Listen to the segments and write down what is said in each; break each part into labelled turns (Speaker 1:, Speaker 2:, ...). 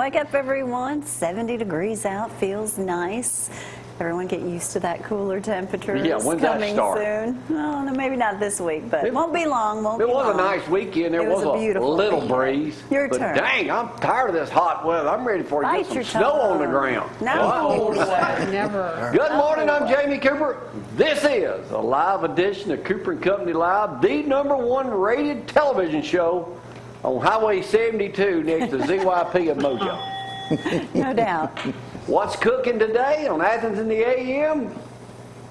Speaker 1: Wake up, everyone. 70 degrees out. Feels nice. Everyone get used to that cooler temperature.
Speaker 2: Yeah, when's that
Speaker 1: coming
Speaker 2: start?
Speaker 1: soon. Oh, no, maybe not this week, but it won't be long.
Speaker 2: It was a nice weekend. There was a little breeze.
Speaker 1: Your
Speaker 2: but
Speaker 1: turn.
Speaker 2: Dang, I'm tired of this hot weather. I'm ready for to get some snow on the ground.
Speaker 1: No.
Speaker 3: Never.
Speaker 2: Good morning, I'm Jamie Cooper. This is a live edition of Cooper & Company Live, the #1 rated television show on Highway 72 next to ZYP of Mojo.
Speaker 1: No doubt.
Speaker 2: What's cooking today on Athens in the AM?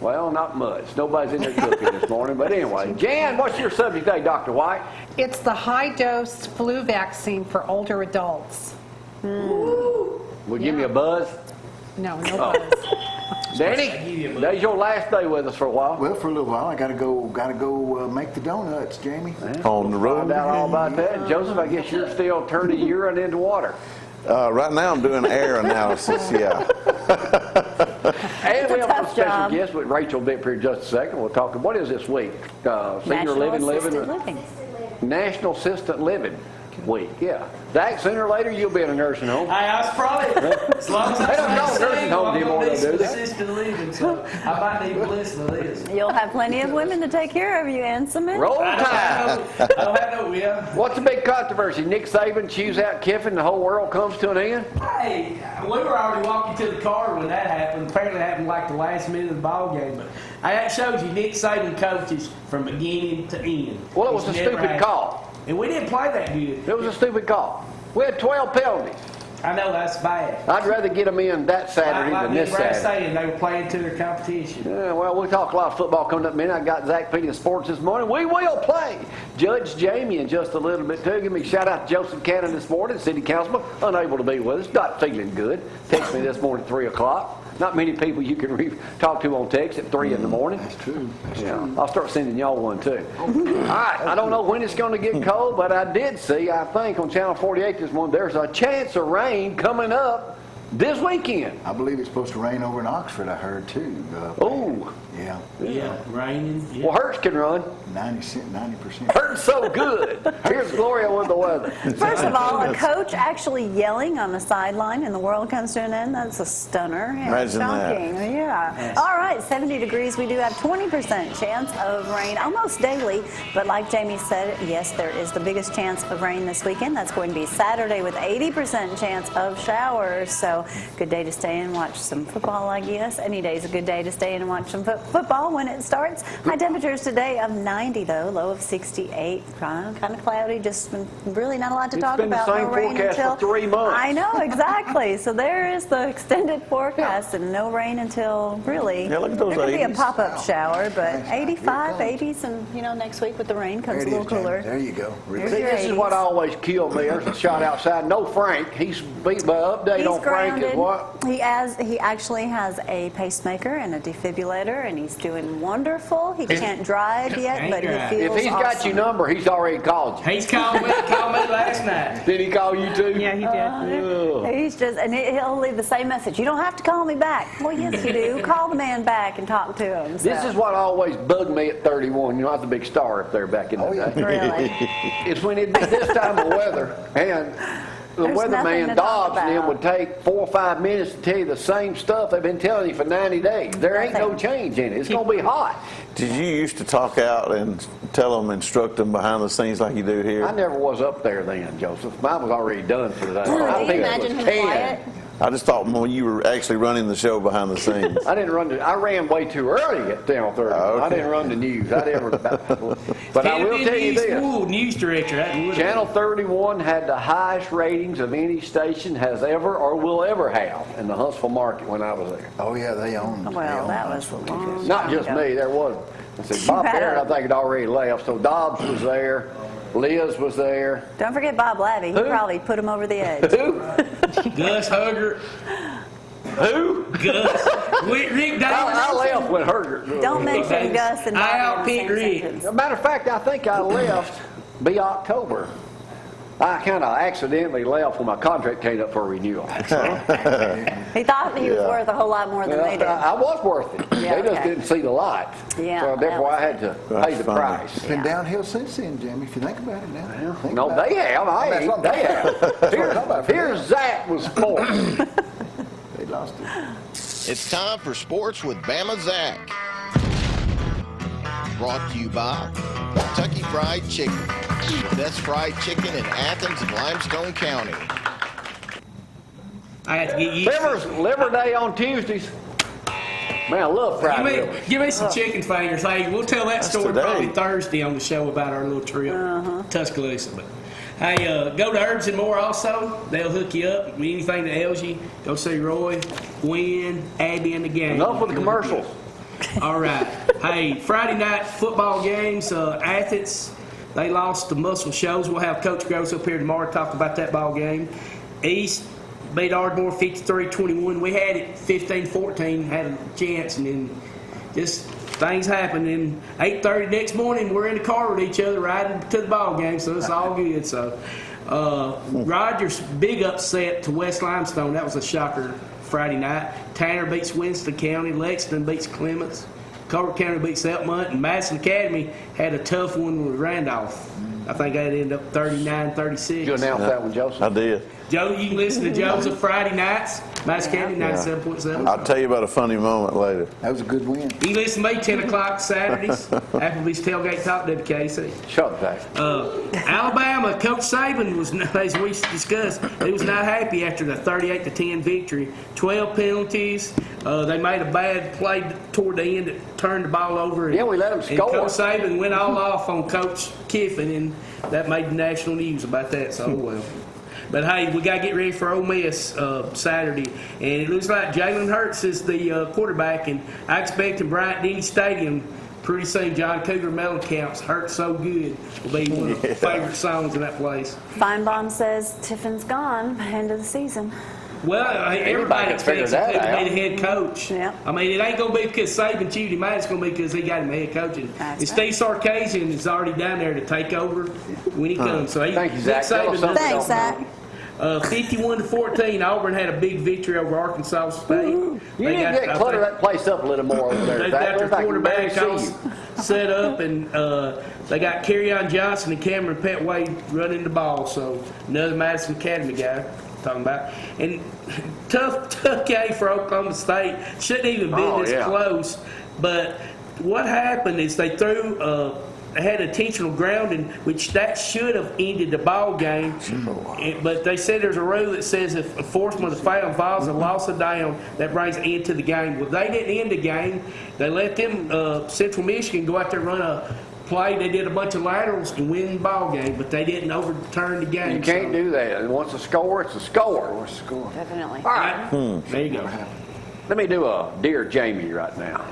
Speaker 2: Well, not much. Nobody's in there cooking this morning. But anyway, Jan, what's your subject today, Dr. White?
Speaker 3: It's the high-dose flu vaccine for older adults.
Speaker 2: Will give me a buzz?
Speaker 3: No buzz.
Speaker 2: Danny, today's your last day with us for a while.
Speaker 4: Well, for a little while, I gotta go make the donuts, Jamie.
Speaker 5: On the road.
Speaker 2: Find out all about that. Joseph, I guess you're still turning urine into water.
Speaker 5: Right now I'm doing air analysis, yeah.
Speaker 2: And we have a special
Speaker 1: job.
Speaker 2: guest with Rachel Dick here in just a second. We'll talk. What is this week? Senior Living. National Assistant Living Week. Yeah. Zack, sooner or later you'll be in a nursing home.
Speaker 6: I was probably, as long as
Speaker 2: They don't know
Speaker 6: I'm
Speaker 2: nursing homes
Speaker 6: I'm
Speaker 2: anymore,
Speaker 6: going to
Speaker 2: do
Speaker 6: need
Speaker 2: they?
Speaker 6: some assisted living, so I might need to listen to this.
Speaker 1: You'll have plenty of women to take care of you and some men.
Speaker 2: Roll Tide.
Speaker 6: I don't have no will.
Speaker 2: What's the big controversy? Nick Saban chews out Kiffin, the whole world comes to an end?
Speaker 6: Hey, we were already walking to the car when that happened. Apparently it happened like the last minute of the ball game. But that shows you Nick Saban coaches from beginning to end.
Speaker 2: Well, it was a
Speaker 6: He's never
Speaker 2: stupid
Speaker 6: had-
Speaker 2: call.
Speaker 6: And we didn't play that good.
Speaker 2: It was a stupid call. We had 12 penalties.
Speaker 6: I know that's bad.
Speaker 2: I'd rather get them in that Saturday
Speaker 6: Like
Speaker 2: than
Speaker 6: me
Speaker 2: this
Speaker 6: and Brad
Speaker 2: Saturday.
Speaker 6: saying, they were playing to their competition.
Speaker 2: Yeah, well, we talk a lot of football coming up in a minute. I got Zack feeding sports this morning. We will play Judge Jamie in just a little bit, too. Give me a shout-out to Joseph Cannon this morning, city councilman, unable to be with us, not feeling good. Text me this morning at 3 o'clock. Not many people you can talk to on text at 3 in the morning.
Speaker 4: That's true.
Speaker 2: Yeah, I'll start sending y'all one, too. All right, I don't know when it's going to get cold, but I did see, I think, on Channel 48 this morning, there's a chance of rain coming up this weekend.
Speaker 4: I believe it's supposed to rain over in Oxford, I heard, too.
Speaker 2: Oh,
Speaker 4: Yeah,
Speaker 6: Yeah, raining. Yeah.
Speaker 2: well, Hurts can run.
Speaker 4: 90%.
Speaker 2: Hurts so good. Here's Gloria with the weather.
Speaker 1: First of all, a coach actually yelling on the sideline and the world comes to an end. That's a stunner. Yeah,
Speaker 5: Imagine that.
Speaker 1: shocking. Yeah. All right, 70 degrees. We do have 20% chance of rain almost daily. But like Jamie said, yes, there is the biggest chance of rain this weekend. That's going to be Saturday with 80% chance of showers. So good day to stay and watch some football, I guess. Any day is a good day to stay and watch some football when it starts. High temperatures today of 90, though, low of 68. Kind of cloudy, just really not a lot to talk
Speaker 2: been the
Speaker 1: about.
Speaker 2: same
Speaker 1: No rain
Speaker 2: forecast
Speaker 1: until
Speaker 2: for 3 months.
Speaker 1: I know, exactly. So there is the extended forecast and no rain until really.
Speaker 5: Yeah, look at those
Speaker 1: There could be a
Speaker 5: 80s.
Speaker 1: pop-up shower, but
Speaker 4: Nice.
Speaker 1: 85,
Speaker 4: Here it
Speaker 1: 80s, and next week with the rain comes
Speaker 4: There
Speaker 1: a
Speaker 4: it
Speaker 1: little
Speaker 4: is, Jamie.
Speaker 1: cooler.
Speaker 4: There you go.
Speaker 1: Here's
Speaker 2: See,
Speaker 1: your
Speaker 2: this is what
Speaker 1: 80s.
Speaker 2: always killed me. There's a shot outside. No Frank. He's beat by update
Speaker 1: He's
Speaker 2: on Frank is
Speaker 1: grounded.
Speaker 2: what?
Speaker 1: He actually has a pacemaker and a defibrillator, and he's doing wonderful. He can't drive yet, but he
Speaker 6: Can't drive.
Speaker 1: feels
Speaker 2: If he's got your
Speaker 1: awesome.
Speaker 2: number, he's already called you.
Speaker 6: He's called me last night.
Speaker 2: Did he call you too?
Speaker 3: Yeah, he did.
Speaker 2: Ugh.
Speaker 1: He's just, and he'll leave the same message. You don't have to call me back. Well, yes, you do. Call the man back and talk to him.
Speaker 2: This
Speaker 1: so.
Speaker 2: is what always bugged me at 31. You know, I was a big star up there back in the day.
Speaker 1: Really.
Speaker 2: It's when it'd be this time of weather, and the
Speaker 1: There's nothing to
Speaker 2: weatherman
Speaker 1: talk
Speaker 2: Dobbs and them
Speaker 1: about.
Speaker 2: would take 4 or 5 minutes to tell you the same stuff they've been telling you for 90 days. There ain't no
Speaker 1: Nothing.
Speaker 2: change in it. It's going to be hot.
Speaker 5: Did you used to talk out and tell them, instruct them behind the scenes like you do
Speaker 2: I
Speaker 5: here?
Speaker 2: never was up there then, Joseph. Mine was already done for the day.
Speaker 1: Can
Speaker 2: I
Speaker 1: you
Speaker 2: think it
Speaker 1: imagine
Speaker 2: was
Speaker 1: him
Speaker 2: 10.
Speaker 1: quiet?
Speaker 5: I just thought when you were actually running the show behind the scenes.
Speaker 2: I didn't run. I ran way too early at Channel 30.
Speaker 5: Oh,
Speaker 2: I
Speaker 5: okay.
Speaker 2: didn't run the news. I never. But I will tell you this:
Speaker 6: News director. That would-
Speaker 2: Channel 31 had the highest ratings of any station has ever or will ever have in the Huntsville market when I was there.
Speaker 4: Oh, yeah, they own.
Speaker 1: Well, that was a long
Speaker 2: Not
Speaker 1: time
Speaker 2: just
Speaker 1: ago.
Speaker 2: me. There was. I said Bob
Speaker 1: had
Speaker 2: Barrett.
Speaker 1: a-
Speaker 2: I think had already left. So Dobbs was there. Liz was there.
Speaker 1: Don't forget Bob Lavey. He
Speaker 2: Who?
Speaker 1: probably put him over the edge.
Speaker 2: Who?
Speaker 6: Gus Hugger.
Speaker 2: Who?
Speaker 6: Gus. Rick Davis.
Speaker 2: I left when Herger.
Speaker 1: Don't mention Gus and Bob
Speaker 6: I
Speaker 1: in the
Speaker 6: outpicked
Speaker 1: same
Speaker 6: Rick.
Speaker 1: sentence.
Speaker 2: As a matter of fact, I think I left be October. I kind of accidentally left when my contract came up for renewal.
Speaker 1: He thought he was
Speaker 5: Yeah.
Speaker 1: worth a whole lot more than they did.
Speaker 2: I was worth it.
Speaker 1: Yeah,
Speaker 2: They just
Speaker 1: okay.
Speaker 2: didn't see the light.
Speaker 1: Yeah,
Speaker 2: So
Speaker 1: that
Speaker 2: therefore,
Speaker 1: was
Speaker 2: I had to
Speaker 5: That's
Speaker 2: pay the
Speaker 5: funny.
Speaker 2: price.
Speaker 4: Been downhill since then, Jimmy, if you think about it now. Think
Speaker 2: No,
Speaker 4: about
Speaker 2: they
Speaker 4: it.
Speaker 2: have. I
Speaker 4: That's
Speaker 2: ain't.
Speaker 4: what I'm
Speaker 2: They have.
Speaker 4: what I'm talking about.
Speaker 2: Here's Zack was fourth.
Speaker 4: They lost it.
Speaker 7: It's time for Sports with Bama Zack. Brought to you by Kentucky Fried Chicken. The best fried chicken in Athens and Limestone County.
Speaker 6: I had to get used to it.
Speaker 2: Liver Day on Tuesdays. Man, I love fried liver.
Speaker 6: Give me some chicken fingers. Hey, we'll tell that story
Speaker 5: today.
Speaker 6: probably Thursday on the show about our little trip to Tuscaloosa. But hey, go to Herbs and More also. They'll hook you up. Anything that ails you, go see Roy, Gwen, Abby, and the gang.
Speaker 2: Enough with the commercials.
Speaker 6: All right. Hey, Friday night football games. Athens, they lost the Muscle Shows. We'll have Coach Gross up here tomorrow to talk about that ball game. East beat Ardmore 53-21. We had it 15-14, had a chance, and then just things happened. And 8:30 next morning, we're in the car with each other riding to the ball game, so it's all good. So Rogers, big upset to West Limestone. That was a shocker Friday night. Tanner beats Winston County. Lexington beats Clements. Culver County beats Elkmont. And Madison Academy had a tough one with Randolph. I think that ended up 39-36.
Speaker 2: You announced that one, Joseph.
Speaker 5: I did.
Speaker 6: Joe, you can listen to Joseph Friday nights. Madison County 97.7.
Speaker 5: I'll tell you about a funny moment later.
Speaker 4: That was a good win.
Speaker 6: You can listen to me 10 o'clock Saturdays. Applebee's Tailgate Talk, WKC.
Speaker 2: Shut up, Zack.
Speaker 6: Alabama, Coach Saban was, as we discussed, he was not happy after the 38-10 victory. 12 penalties. They made a bad play toward the end that turned the ball over.
Speaker 2: Yeah, we let them
Speaker 6: And
Speaker 2: score.
Speaker 6: Coach Saban went all off on Coach Kiffin, and that made the national news about that. So, well. But hey, we got to get ready for Ole Miss Saturday, and it looks like Jalen Hurts is the quarterback, and I expect in Bryant-Denny Stadium pretty soon. John Cougar Mellencamp's "Hurt So Good" will be one of my favorite songs in that place.
Speaker 1: Feinbaum says Tiffin's gone, end of the season.
Speaker 6: Well, everybody
Speaker 2: can figure
Speaker 6: expects
Speaker 2: that
Speaker 6: him to
Speaker 2: out.
Speaker 6: be the head coach.
Speaker 1: Yeah.
Speaker 6: I mean, it ain't going to be because Saban chewed him out. It's going to be because he got him head coaching.
Speaker 1: That's
Speaker 6: And Steve Sarkisian is already down there to take over when he comes. So he,
Speaker 2: Thank you, Zack.
Speaker 6: Nick
Speaker 2: Tell us
Speaker 6: Saban
Speaker 2: something
Speaker 1: Thanks,
Speaker 6: doesn't
Speaker 1: Zack.
Speaker 6: 51-14, Auburn had a big victory over Arkansas State.
Speaker 2: You need to clutter that place up a little more over there,
Speaker 6: They've
Speaker 2: Zack.
Speaker 6: got their
Speaker 2: Looks like I can barely
Speaker 6: quarterback all
Speaker 2: see you.
Speaker 6: set up, and they got Kerryon Johnson and Cameron Petway running the ball. So another Madison Academy guy talking about. And tough game for Oklahoma State. Shouldn't even been
Speaker 2: Oh,
Speaker 6: this
Speaker 2: yeah.
Speaker 6: close. But what happened is they threw. They had intentional grounding, which that should have ended the ball game. But they said there's a rule that says if enforcement of the foul involves a loss of down, that brings an end to the game. Well, they didn't end the game. They let them, Central Michigan, go out there and run a play. They did a bunch of laterals and win the ball game, but they didn't overturn the game.
Speaker 2: You can't do that. And once a score, it's a score.
Speaker 1: Definitely.
Speaker 2: All right.
Speaker 6: There you go.
Speaker 2: Let me do a Dear Jamie right now.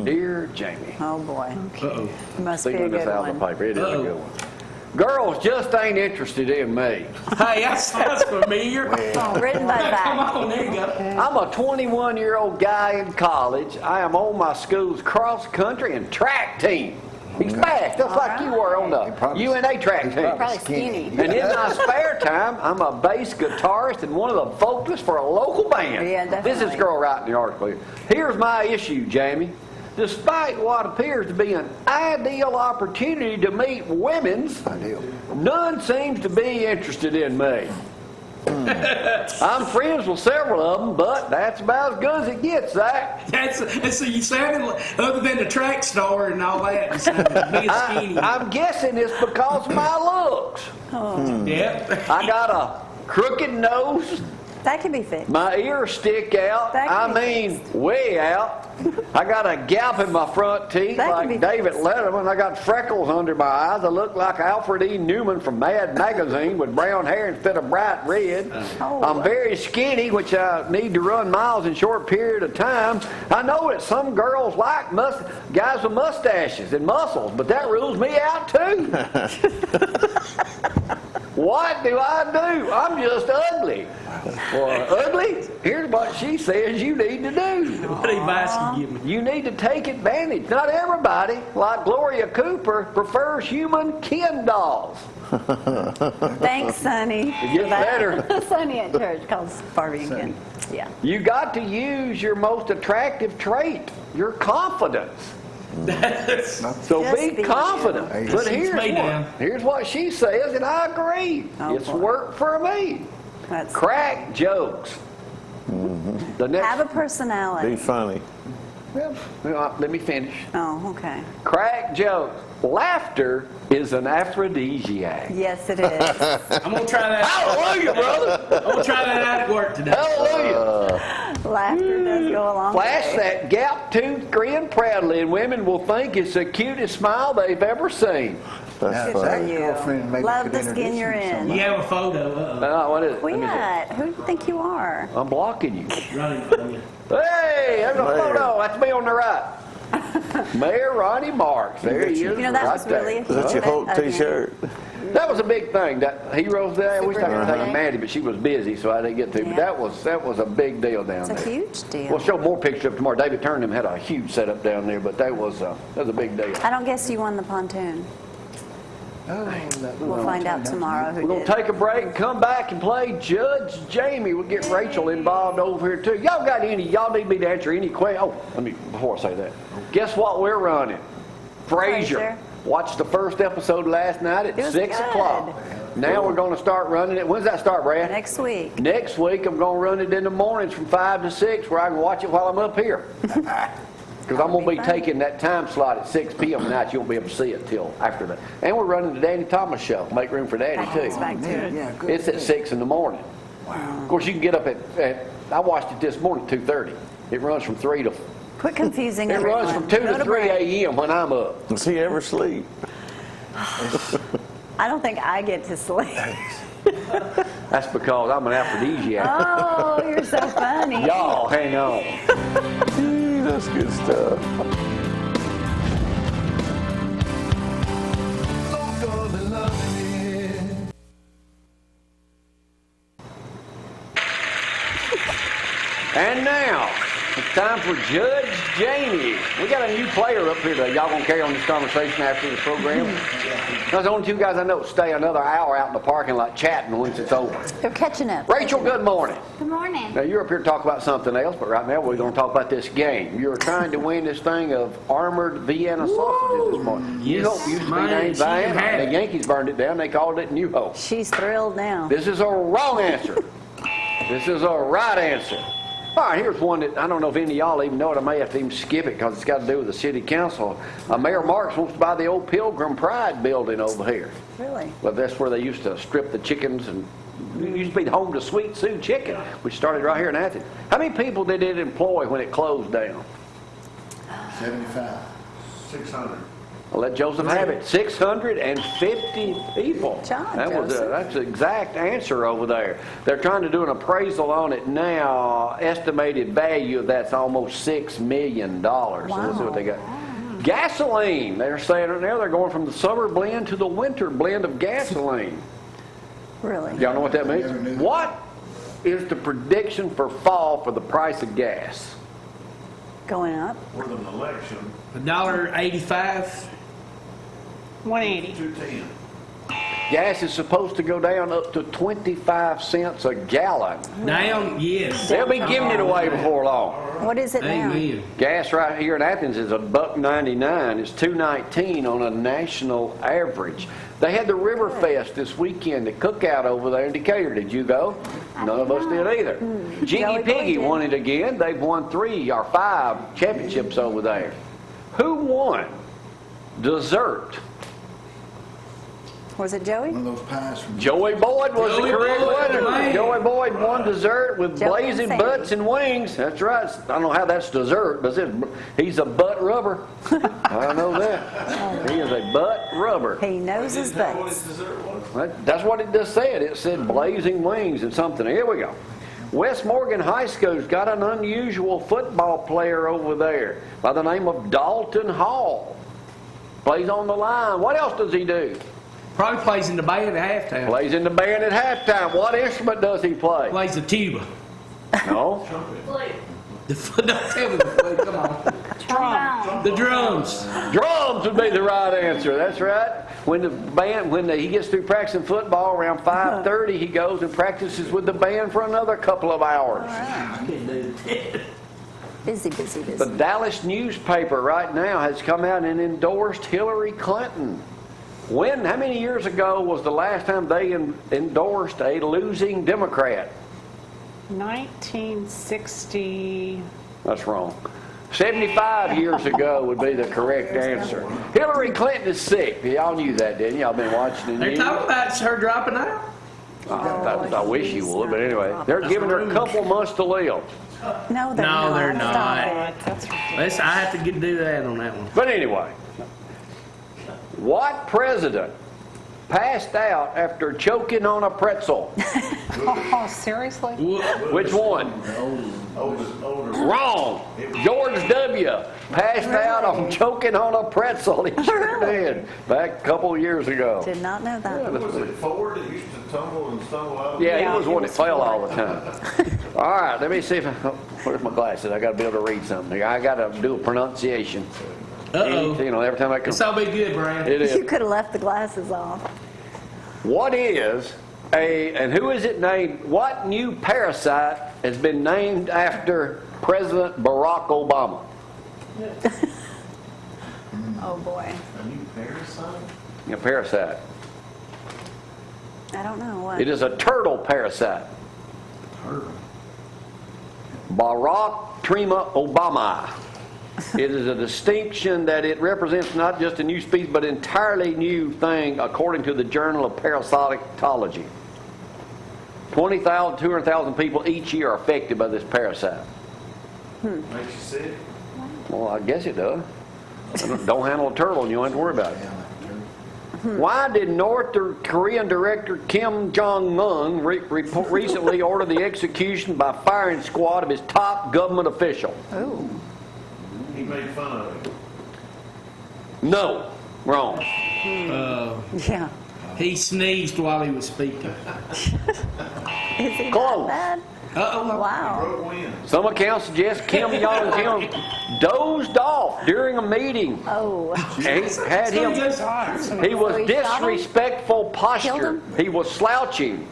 Speaker 2: Dear Jamie.
Speaker 1: Oh, boy.
Speaker 6: Uh-oh.
Speaker 1: Must be a
Speaker 2: Speaking this
Speaker 1: good
Speaker 2: out of the
Speaker 1: one.
Speaker 2: paper, it is a
Speaker 6: Uh-oh.
Speaker 2: good one. Girls just ain't interested in me.
Speaker 6: Hey, that sounds familiar.
Speaker 1: Written by
Speaker 6: Come
Speaker 1: Zack.
Speaker 6: on, there you go.
Speaker 2: I'm a 21-year-old guy in college. I am on my school's cross-country and track team. He's fast, just like you were on the
Speaker 4: probably-
Speaker 2: UNA track team.
Speaker 1: Probably skinny.
Speaker 2: And in my spare time, I'm a bass guitarist and one of the vocalists for a local band.
Speaker 1: Yeah,
Speaker 2: This is
Speaker 1: definitely.
Speaker 2: girl writing the article here. Here's my issue, Jamie. Despite what appears to be an ideal opportunity to meet women's,
Speaker 4: Ideal.
Speaker 2: none seems to be interested in me. I'm friends with several of them, but that's about as good as it gets, Zach.
Speaker 6: So you sounded like, other than the track star and all that, you sounded big and skinny.
Speaker 2: I'm guessing it's because of my looks.
Speaker 6: Yeah.
Speaker 2: I got a crooked nose.
Speaker 1: That can be fixed.
Speaker 2: My ears stick out.
Speaker 1: That
Speaker 2: I
Speaker 1: can be
Speaker 2: mean, way out. I got a gap in my front teeth
Speaker 1: That can be
Speaker 2: like David
Speaker 1: fixed.
Speaker 2: Letterman. I got freckles under my eyes. I look like Alfred E. Newman from Mad Magazine with brown hair instead of bright red.
Speaker 1: Oh.
Speaker 2: I'm very skinny, which I need to run miles in short period of time. I know that some girls like guys with mustaches and muscles, but that rules me out too. What do I do? I'm just ugly. Well, ugly? Here's what she says you need to do.
Speaker 6: What advice can you give me?
Speaker 2: You need to take advantage. Not everybody, like Gloria Cooper, prefers human Ken dolls.
Speaker 1: Thanks, Sonny.
Speaker 2: It gets better.
Speaker 1: Sonny at church calls Barbie and Ken. Yeah.
Speaker 2: You got to use your most attractive trait, your confidence. So
Speaker 1: Just
Speaker 2: be confident.
Speaker 4: Hey,
Speaker 2: But
Speaker 6: Shoots
Speaker 2: here's what she says, and I agree.
Speaker 1: Oh,
Speaker 2: It's
Speaker 1: boy.
Speaker 2: worked for me.
Speaker 1: That's,
Speaker 2: Crack jokes. The next,
Speaker 1: have a personality.
Speaker 5: Be funny.
Speaker 2: let me finish.
Speaker 1: Oh, okay.
Speaker 2: Crack jokes. Laughter is an aphrodisiac.
Speaker 1: Yes, it is.
Speaker 6: I'm going to try that.
Speaker 2: Hallelujah, brother.
Speaker 6: I'm going to try that out at work today.
Speaker 2: Hallelujah.
Speaker 1: Laughter does go along.
Speaker 2: Flash that gap tooth grin proudly, and women will think it's the cutest smile they've ever seen.
Speaker 5: That's
Speaker 1: Good for
Speaker 5: funny.
Speaker 1: you.
Speaker 4: girlfriend maybe
Speaker 1: Love
Speaker 4: could
Speaker 1: the
Speaker 4: introduce
Speaker 1: skin you're
Speaker 4: you to
Speaker 1: in.
Speaker 4: somebody.
Speaker 6: You have a photo.
Speaker 2: What is it? Let me see.
Speaker 1: What? Who do you think you are?
Speaker 2: I'm blocking you.
Speaker 6: Running from you.
Speaker 2: Hey, there's a
Speaker 5: Mayor.
Speaker 2: photo. That's me on the right. Mayor Ronnie Marks. There he is.
Speaker 1: You know, that
Speaker 2: right
Speaker 1: was really a
Speaker 2: there.
Speaker 5: Is that your Hulk
Speaker 1: again.
Speaker 5: t-shirt?
Speaker 2: That was a big thing. That Heroes Day. I wish I could
Speaker 1: Super
Speaker 2: take
Speaker 1: big.
Speaker 2: Mandy, but she was busy, so I didn't get to. But
Speaker 1: Yeah.
Speaker 2: that was a big deal down
Speaker 1: It's a
Speaker 2: there.
Speaker 1: huge deal.
Speaker 2: We'll show more pictures up tomorrow. David Turnham had a huge setup down there, but that was a big deal.
Speaker 1: I don't guess you won the pontoon. We'll find out tomorrow who
Speaker 2: We're going
Speaker 1: did.
Speaker 2: to take a break and come back and play Judge Jamie. We'll get Rachel involved over here, too. Y'all need me to answer any question. Oh, before I say that, guess what we're running? Frasier.
Speaker 1: Frasier.
Speaker 2: Watched the first episode last night at
Speaker 1: It was
Speaker 2: 6
Speaker 1: good.
Speaker 2: o'clock. Now we're going to start running it. When's that start, Brad?
Speaker 1: Next week.
Speaker 2: Next week, I'm going to run it in the mornings from 5 to 6 where I can watch it while I'm up here. Because I'm going to be taking that time slot at 6 p.m. tonight. You won't be able to see it till after that. And we're running the Danny Thomas show. Make room for Daddy,
Speaker 1: It's
Speaker 2: too.
Speaker 1: back to it.
Speaker 4: Yeah, good.
Speaker 2: It's at 6 in the morning. Of course, you can get up at I watched it this morning at 2:30. It runs from 3 to...
Speaker 1: Quit confusing
Speaker 2: It
Speaker 1: everyone.
Speaker 2: runs from 2
Speaker 1: Go
Speaker 2: to 3
Speaker 1: break.
Speaker 2: a.m. when I'm up.
Speaker 5: Does he ever sleep?
Speaker 1: I don't think I get to sleep.
Speaker 2: That's because I'm an aphrodisiac.
Speaker 1: Oh, you're so funny.
Speaker 2: Y'all, hang on.
Speaker 5: That's good stuff.
Speaker 2: And now, it's time for Judge Jamie. We got a new player up here today. Y'all gonna carry on this conversation after the program? That's the only two guys I know stay another hour out in the parking lot chatting once it's over.
Speaker 1: They're catching up.
Speaker 2: Rachel, good morning.
Speaker 8: Good morning.
Speaker 2: Now, you're up here to talk about something else, but right now we're going to talk about this game. You're trying to win this thing of armored Vienna sausages this morning. New
Speaker 6: Yes,
Speaker 2: Hope used to be
Speaker 6: man,
Speaker 2: named
Speaker 6: she can
Speaker 2: Vienna.
Speaker 6: have
Speaker 2: The
Speaker 6: it.
Speaker 2: Yankees burned it down. They called it New Hope.
Speaker 1: She's thrilled now.
Speaker 2: This is a wrong answer. This is a right answer. All right, here's one that I don't know if any of y'all even know it. I may have to even skip it because it's got to do with the city council. Mayor Marks wants to buy the old Pilgrim Pride building over here.
Speaker 1: Really?
Speaker 2: Well, that's where they used to strip the chickens, and it used to be the home to Sweet Sue Chicken, which started right here in Athens. How many people did it employ when it closed down?
Speaker 4: 75.
Speaker 5: 600.
Speaker 2: I'll let Joseph have it. 650 people.
Speaker 1: Job,
Speaker 2: That's the exact answer over there. They're trying to do an appraisal on it now. Estimated value of that's almost $6 million. So let's see what they got. Gasoline. They're saying right now they're going from the summer blend to the winter blend of gasoline.
Speaker 1: Really?
Speaker 2: Y'all know what that
Speaker 4: Never knew
Speaker 2: means?
Speaker 4: that.
Speaker 2: What is the prediction for fall for the price of gas?
Speaker 1: Going up?
Speaker 5: With an election,
Speaker 6: $1.85.
Speaker 3: 180.
Speaker 5: 210.
Speaker 2: Gas is supposed to go down up to 25 cents a gallon.
Speaker 6: Down, yes.
Speaker 2: They'll be giving it away before long.
Speaker 1: What is it now?
Speaker 6: Amen.
Speaker 2: Gas right here in Athens is $1.99. It's $2.19 on a national average. They had the River Fest this weekend, the cookout over there in Decatur. Did you go? None of us did either. Jiggy
Speaker 1: Joey Boy
Speaker 2: Piggy
Speaker 1: did.
Speaker 2: won it again. They've won 3 or 5 championships over there. Who won dessert?
Speaker 1: Was it Joey?
Speaker 4: One of those pies from
Speaker 2: Joey Boyd was
Speaker 6: Joey
Speaker 2: the correct
Speaker 6: Boyd,
Speaker 2: winner.
Speaker 6: man.
Speaker 2: Joey Boyd won dessert with
Speaker 1: Joey
Speaker 2: blazing
Speaker 1: and
Speaker 2: butts and wings. That's right. I don't know how that's dessert, but he's a butt rubber. I know that. He is a butt rubber.
Speaker 1: He knows his butts.
Speaker 2: That's what it just said. It said blazing wings and something. Here we go. West Morgan High School's got an unusual football player over there by the name of Dalton Hall. Plays on the line. What else does he do?
Speaker 6: Probably plays in the band at halftime.
Speaker 2: Plays in the band at halftime. What instrument does he play?
Speaker 6: Plays the tuba.
Speaker 2: No.
Speaker 6: Don't tell me the flute. Come on. The drums.
Speaker 2: Drums would be the right answer. That's right. When he gets through practicing football around 5:30, he goes and practices with the band for another couple of hours.
Speaker 1: Busy.
Speaker 2: The Dallas newspaper right now has come out and endorsed Hillary Clinton. How many years ago was the last time they endorsed a losing Democrat?
Speaker 3: 1960.
Speaker 2: That's wrong. 75 years ago would be the correct answer. Hillary Clinton is sick. Y'all knew that, didn't you? Y'all been watching the
Speaker 6: They're
Speaker 2: news.
Speaker 6: talking about her dropping out.
Speaker 2: I wish you would, but anyway, they're giving her a couple months to live.
Speaker 1: No, they're
Speaker 6: No,
Speaker 1: not.
Speaker 6: they're
Speaker 1: Stop
Speaker 6: not.
Speaker 1: it.
Speaker 3: That's ridiculous.
Speaker 6: I have to do that on that one.
Speaker 2: But anyway, what president passed out after choking on a pretzel?
Speaker 3: Oh, seriously?
Speaker 2: Which one?
Speaker 4: Older.
Speaker 2: Wrong. George W. passed out on choking on a pretzel. He sure did. Back a couple of years ago.
Speaker 1: Did not know that.
Speaker 8: Was it Ford that used to tumble and stumble out?
Speaker 2: Yeah, he
Speaker 3: Yeah,
Speaker 2: was
Speaker 3: he
Speaker 2: one that
Speaker 3: was
Speaker 2: fell
Speaker 3: Ford.
Speaker 2: all the time. All right, let me see if where's my glasses? I got to be able to read something here. I got to do a pronunciation.
Speaker 6: Uh-oh.
Speaker 2: You know, every time I come.
Speaker 6: It's all be good, Brian.
Speaker 2: It is.
Speaker 1: You could have left the glasses off.
Speaker 2: What is and who is it named? What new parasite has been named after President Barack Obama?
Speaker 1: Oh boy.
Speaker 8: A new parasite?
Speaker 2: A parasite.
Speaker 1: I don't know what.
Speaker 2: It is a turtle parasite.
Speaker 8: Turtle.
Speaker 2: Barack Trema Obama. It is a distinction that it represents not just a new species, but an entirely new thing, according to the Journal of Parasitology. 20,000, 200,000 people each year are affected by this parasite.
Speaker 8: Makes you sick?
Speaker 2: Well, I guess it does. Don't handle a turtle and you don't have to worry about it. Why did North Korean director Kim Jong-un recently order the execution by firing squad of his top government official?
Speaker 1: Oh.
Speaker 8: He made fun of it.
Speaker 2: No. Wrong.
Speaker 1: Yeah.
Speaker 6: He sneezed while he was speaking.
Speaker 1: Is he
Speaker 2: Close.
Speaker 1: that bad?
Speaker 6: Uh-oh.
Speaker 1: Wow.
Speaker 8: Broke wind.
Speaker 2: Some accounts suggest Kim Jong-un dozed off during a meeting.
Speaker 1: Oh.
Speaker 2: And he was disrespectful posture.
Speaker 1: Killed
Speaker 2: He was slouching.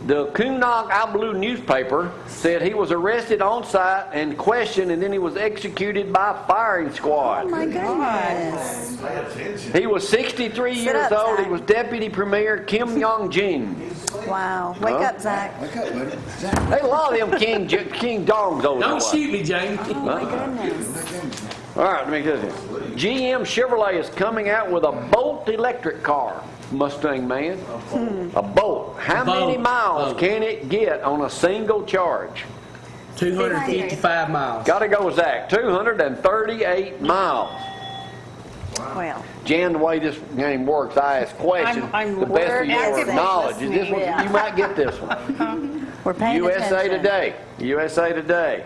Speaker 2: The Kunang Ablu newspaper said he was arrested on site and questioned, and then he was executed by firing squad.
Speaker 1: Oh my goodness.
Speaker 8: Pay attention.
Speaker 2: He was 63
Speaker 1: Sit
Speaker 2: years
Speaker 1: up,
Speaker 2: old.
Speaker 1: Zack.
Speaker 2: He was Deputy Premier Kim Yong-jin.
Speaker 1: Wow. Wake up, Zach.
Speaker 4: Wake up, buddy. Zach.
Speaker 2: There's a lot of them King Dongs over
Speaker 6: Don't
Speaker 2: there.
Speaker 6: shoot me, Jamie.
Speaker 1: Oh my goodness.
Speaker 2: All right, let me get this. GM Chevrolet is coming out with a Bolt electric car. Mustang man. A Bolt. How many
Speaker 6: Bolt.
Speaker 2: miles
Speaker 6: Bolt.
Speaker 2: can it get on a single charge?
Speaker 6: 255 miles.
Speaker 2: Got to go, Zach. 238 miles.
Speaker 1: Well.
Speaker 2: Jan, the way this game works, I ask questions.
Speaker 3: I'm
Speaker 2: the best of your
Speaker 3: actively
Speaker 2: knowledge. Is this one,
Speaker 1: listening.
Speaker 2: you might get this one.
Speaker 1: We're paying
Speaker 2: USA
Speaker 1: attention.
Speaker 2: Today. USA Today.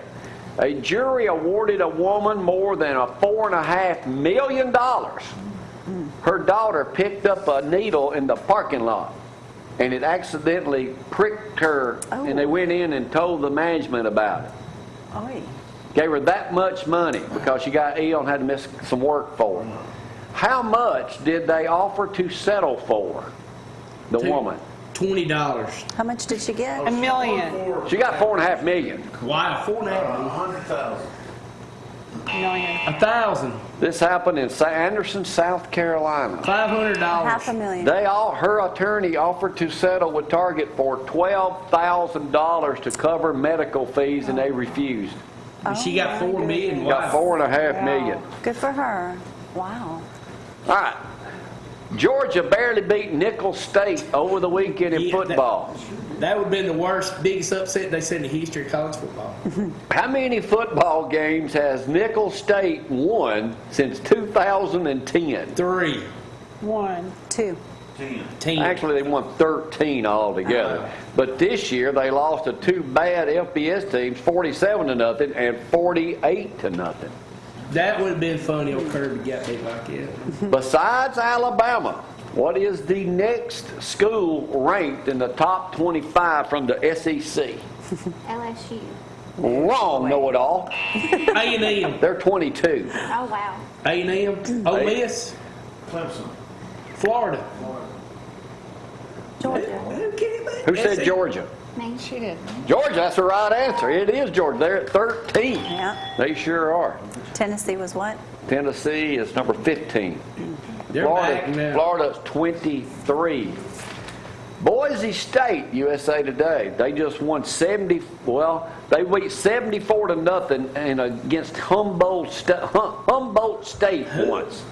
Speaker 2: A jury awarded a woman more than $4.5 million. Her daughter picked up a needle in the parking lot, and it accidentally pricked her, and they went in and told the management about it.
Speaker 1: Oy.
Speaker 2: Gave her that much money because she got ill and had to miss some work for her. How much did they offer to settle for the woman?
Speaker 6: $20.
Speaker 1: How much did she get?
Speaker 3: $1 million.
Speaker 2: She got $4.5 million.
Speaker 6: Wow, 4.5
Speaker 8: 100,000.
Speaker 3: Million.
Speaker 6: 1,000.
Speaker 2: This happened in Anderson, South Carolina.
Speaker 6: $500.
Speaker 1: $500,000.
Speaker 2: Her attorney offered to settle with Target for $12,000 to cover medical fees, and they refused.
Speaker 6: She got
Speaker 1: Oh, my
Speaker 6: $4 million.
Speaker 2: Got $4.5 million.
Speaker 1: Good for her. Wow.
Speaker 2: All right. Georgia barely beat Nicholls State over the weekend in
Speaker 6: Yeah,
Speaker 2: football.
Speaker 6: That would have been the worst, biggest upset they said in the history of college football.
Speaker 2: How many football games has Nicholls State won since 2010?
Speaker 6: 3.
Speaker 3: 1.
Speaker 1: 2.
Speaker 6: 10.
Speaker 2: Actually, they won 13 altogether. But this year, they lost to two bad FBS teams, 47-0 and 48-0.
Speaker 6: That would have been funny on Kirby got beat like that.
Speaker 2: Besides Alabama, What is the next school ranked in the top 25 from the SEC?
Speaker 9: LSU.
Speaker 2: Wrong, know-it-all.
Speaker 6: A&M.
Speaker 2: They're 22.
Speaker 9: Oh, wow.
Speaker 6: A&M. Ole Miss.
Speaker 8: Clemson.
Speaker 6: Florida.
Speaker 9: Georgia.
Speaker 2: Who said Georgia?
Speaker 9: Me.
Speaker 3: She did.
Speaker 2: Georgia, that's the right answer. It is Georgia. They're at 13.
Speaker 1: Yeah.
Speaker 2: They sure are.
Speaker 1: Tennessee was what?
Speaker 2: Tennessee is number 15.
Speaker 6: They're back now.
Speaker 2: Florida's 23. Boise State, USA Today, they just won they beat 74-0 and against Humboldt State once.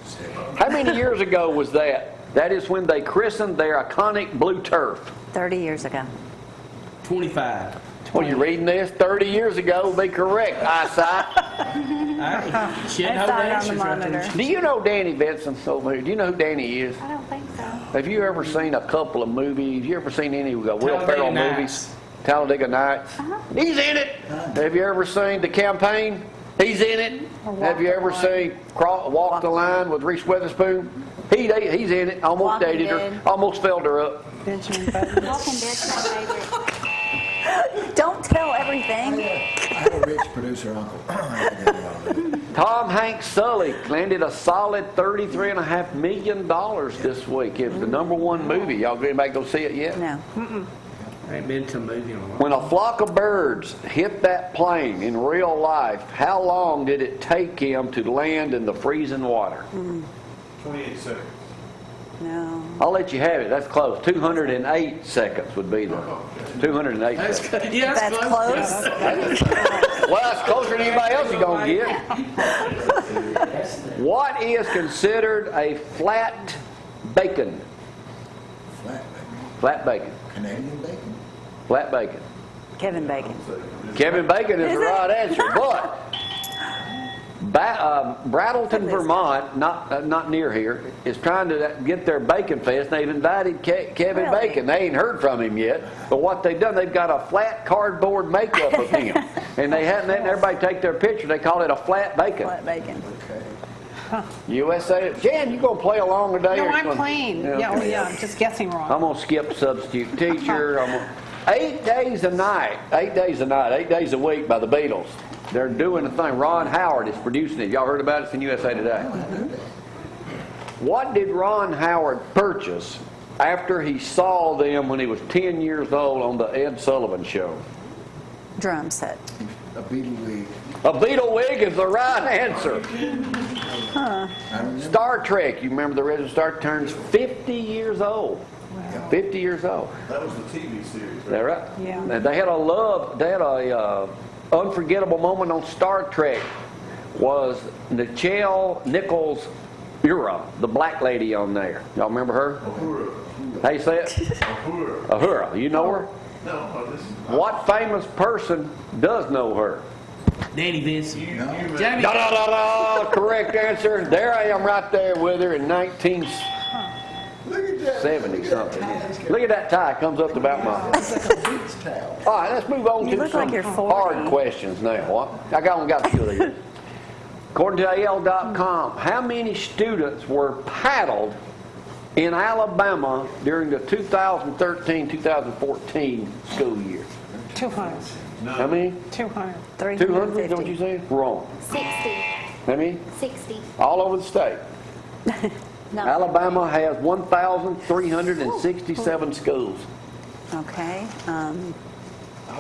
Speaker 2: How many years ago was that? That is when they christened their iconic blue turf.
Speaker 1: 30 years ago.
Speaker 6: 25.
Speaker 2: Well, you reading this? 30 years ago would be correct, eyesight.
Speaker 6: She had
Speaker 1: I
Speaker 6: no
Speaker 1: saw it on the
Speaker 6: answers right
Speaker 1: monitor.
Speaker 6: there.
Speaker 2: Do you know Danny Vinson? Do you know who Danny is?
Speaker 9: I don't think so.
Speaker 2: Have you ever seen a couple of movies? You ever seen any Will Ferrell
Speaker 6: Talladega
Speaker 2: movies?
Speaker 6: Nights.
Speaker 2: Talladega Nights. He's in it. Have you ever seen The Campaign? He's in it. Have you ever seen Walk the Line with Reese Witherspoon? He's in it. Almost
Speaker 1: Walking
Speaker 2: dated her.
Speaker 1: Dead.
Speaker 2: Almost filled her up.
Speaker 3: Benjamin Button.
Speaker 9: Walking Dead's my favorite.
Speaker 1: Don't tell everything.
Speaker 4: I have a rich producer uncle.
Speaker 2: Tom Hanks Sully landed a solid $33.5 million this week. It was the #1 movie. Y'all anybody go see it yet?
Speaker 1: No.
Speaker 6: I ain't been to a movie in a while.
Speaker 2: When a flock of birds hit that plane in real life, how long did it take him to land in the freezing water?
Speaker 8: 28 seconds.
Speaker 1: No.
Speaker 2: I'll let you have it. That's close. 208 seconds would be the 208
Speaker 6: That's
Speaker 2: seconds.
Speaker 6: good. Yeah,
Speaker 1: That's close.
Speaker 2: Well, that's closer than anybody else is going to get. What is considered a flat bacon?
Speaker 4: Flat bacon.
Speaker 2: Flat bacon.
Speaker 4: Canadian bacon.
Speaker 2: Flat bacon.
Speaker 1: Kevin Bacon.
Speaker 2: Kevin Bacon is the right answer, but Brattleton, Vermont, not near here, is trying to get their bacon fest. They've invited Kevin
Speaker 1: Really?
Speaker 2: Bacon. They ain't heard from him yet, but what they've done, they've got a flat cardboard makeup of him, and they hadn't letting everybody take their picture. They call it a flat bacon.
Speaker 1: Flat bacon.
Speaker 2: USA. Jan, you gonna play along today?
Speaker 3: No,
Speaker 2: or you
Speaker 3: I'm
Speaker 2: gonna-
Speaker 3: playing.
Speaker 2: Yeah,
Speaker 3: Yeah,
Speaker 2: okay.
Speaker 3: I'm just guessing wrong.
Speaker 2: I'm gonna skip substitute teacher. 8 days a night, 8 days a night, 8 days a week by the Beatles. They're doing a thing. Ron Howard is producing it. Y'all heard about it? It's in USA Today. What did Ron Howard purchase after he saw them when he was 10 years old on the Ed Sullivan Show?
Speaker 1: Drum set.
Speaker 4: A beetle wig.
Speaker 2: A Beatle wig is the right answer.
Speaker 4: I remember.
Speaker 2: Star Trek, you remember the original Star Trek, turns 50 years old. 50 years old.
Speaker 8: That was the TV series,
Speaker 2: Is
Speaker 8: right?
Speaker 2: that right?
Speaker 3: Yeah.
Speaker 2: And they had a unforgettable moment on Star Trek was Nichelle Nichols Uhura, the black lady on there. Y'all remember her?
Speaker 8: Uhura.
Speaker 2: How you say it?
Speaker 8: Uhura.
Speaker 2: Uhura. You know her?
Speaker 8: No, this is...
Speaker 2: What famous person does know her?
Speaker 6: Danny Vinson.
Speaker 8: You
Speaker 6: Jamie.
Speaker 2: Da da da da! Correct answer. There I am right there with her in 1970 something. Look at that tie. It comes up to about my... All right, let's move on
Speaker 1: You
Speaker 2: to
Speaker 1: look
Speaker 2: some
Speaker 1: like you're 40.
Speaker 2: hard questions now. I only got a few of these. According to AL.com, how many students were paddled in Alabama during the 2013-2014 school year?
Speaker 3: 200.
Speaker 2: How many?
Speaker 3: 200.
Speaker 2: 200, don't you say? Wrong.
Speaker 9: 60.
Speaker 2: How many?
Speaker 9: 60.
Speaker 2: All over the state.
Speaker 1: No.
Speaker 2: Alabama has 1,367 schools.
Speaker 1: Okay.
Speaker 8: I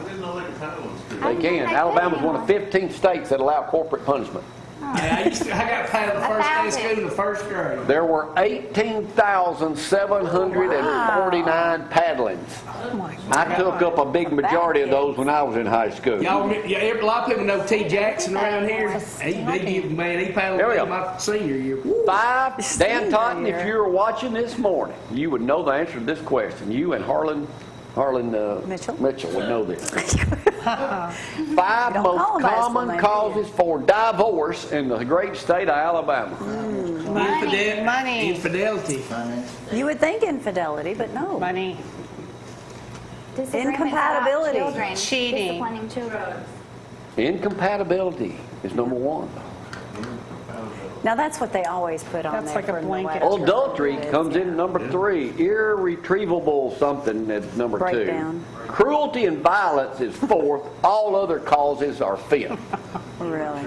Speaker 8: didn't know they could paddle in school.
Speaker 2: They can. Alabama's one of 15 states that allow corporate punishment.
Speaker 6: Yeah, I got paddled the first day of school in the first grade.
Speaker 2: There were 18,749 paddlings.
Speaker 3: Oh my
Speaker 2: I took up a big majority of those when I was in high school.
Speaker 6: Y'all, a lot of people know T. Jackson around here. He paddled
Speaker 2: There we go.
Speaker 6: my senior year.
Speaker 2: 5. Dan
Speaker 1: Senior
Speaker 2: Totten,
Speaker 1: year.
Speaker 2: if you were watching this morning, you would know the answer to this question. You and Harlan
Speaker 1: Mitchell?
Speaker 2: would know this. 5
Speaker 1: don't call
Speaker 2: most
Speaker 1: them by his full
Speaker 2: common
Speaker 1: name,
Speaker 2: causes for divorce in the great state of Alabama.
Speaker 3: Money.
Speaker 6: Infidelity.
Speaker 4: Finance.
Speaker 1: You would think infidelity, but no.
Speaker 3: Money.
Speaker 9: Disagreements
Speaker 1: Incompatibility.
Speaker 9: about children.
Speaker 3: Cheating.
Speaker 9: Disciplining children.
Speaker 2: Incompatibility is number 1.
Speaker 1: Now, that's what they always put on
Speaker 3: That's
Speaker 1: there.
Speaker 3: like a
Speaker 1: for the
Speaker 3: blanket.
Speaker 1: weather.
Speaker 2: Adultery comes in at number 3. Irretrievable something at number 2.
Speaker 1: Breakdown.
Speaker 2: Cruelty and violence is 4th. All other causes are 5th.
Speaker 1: Really.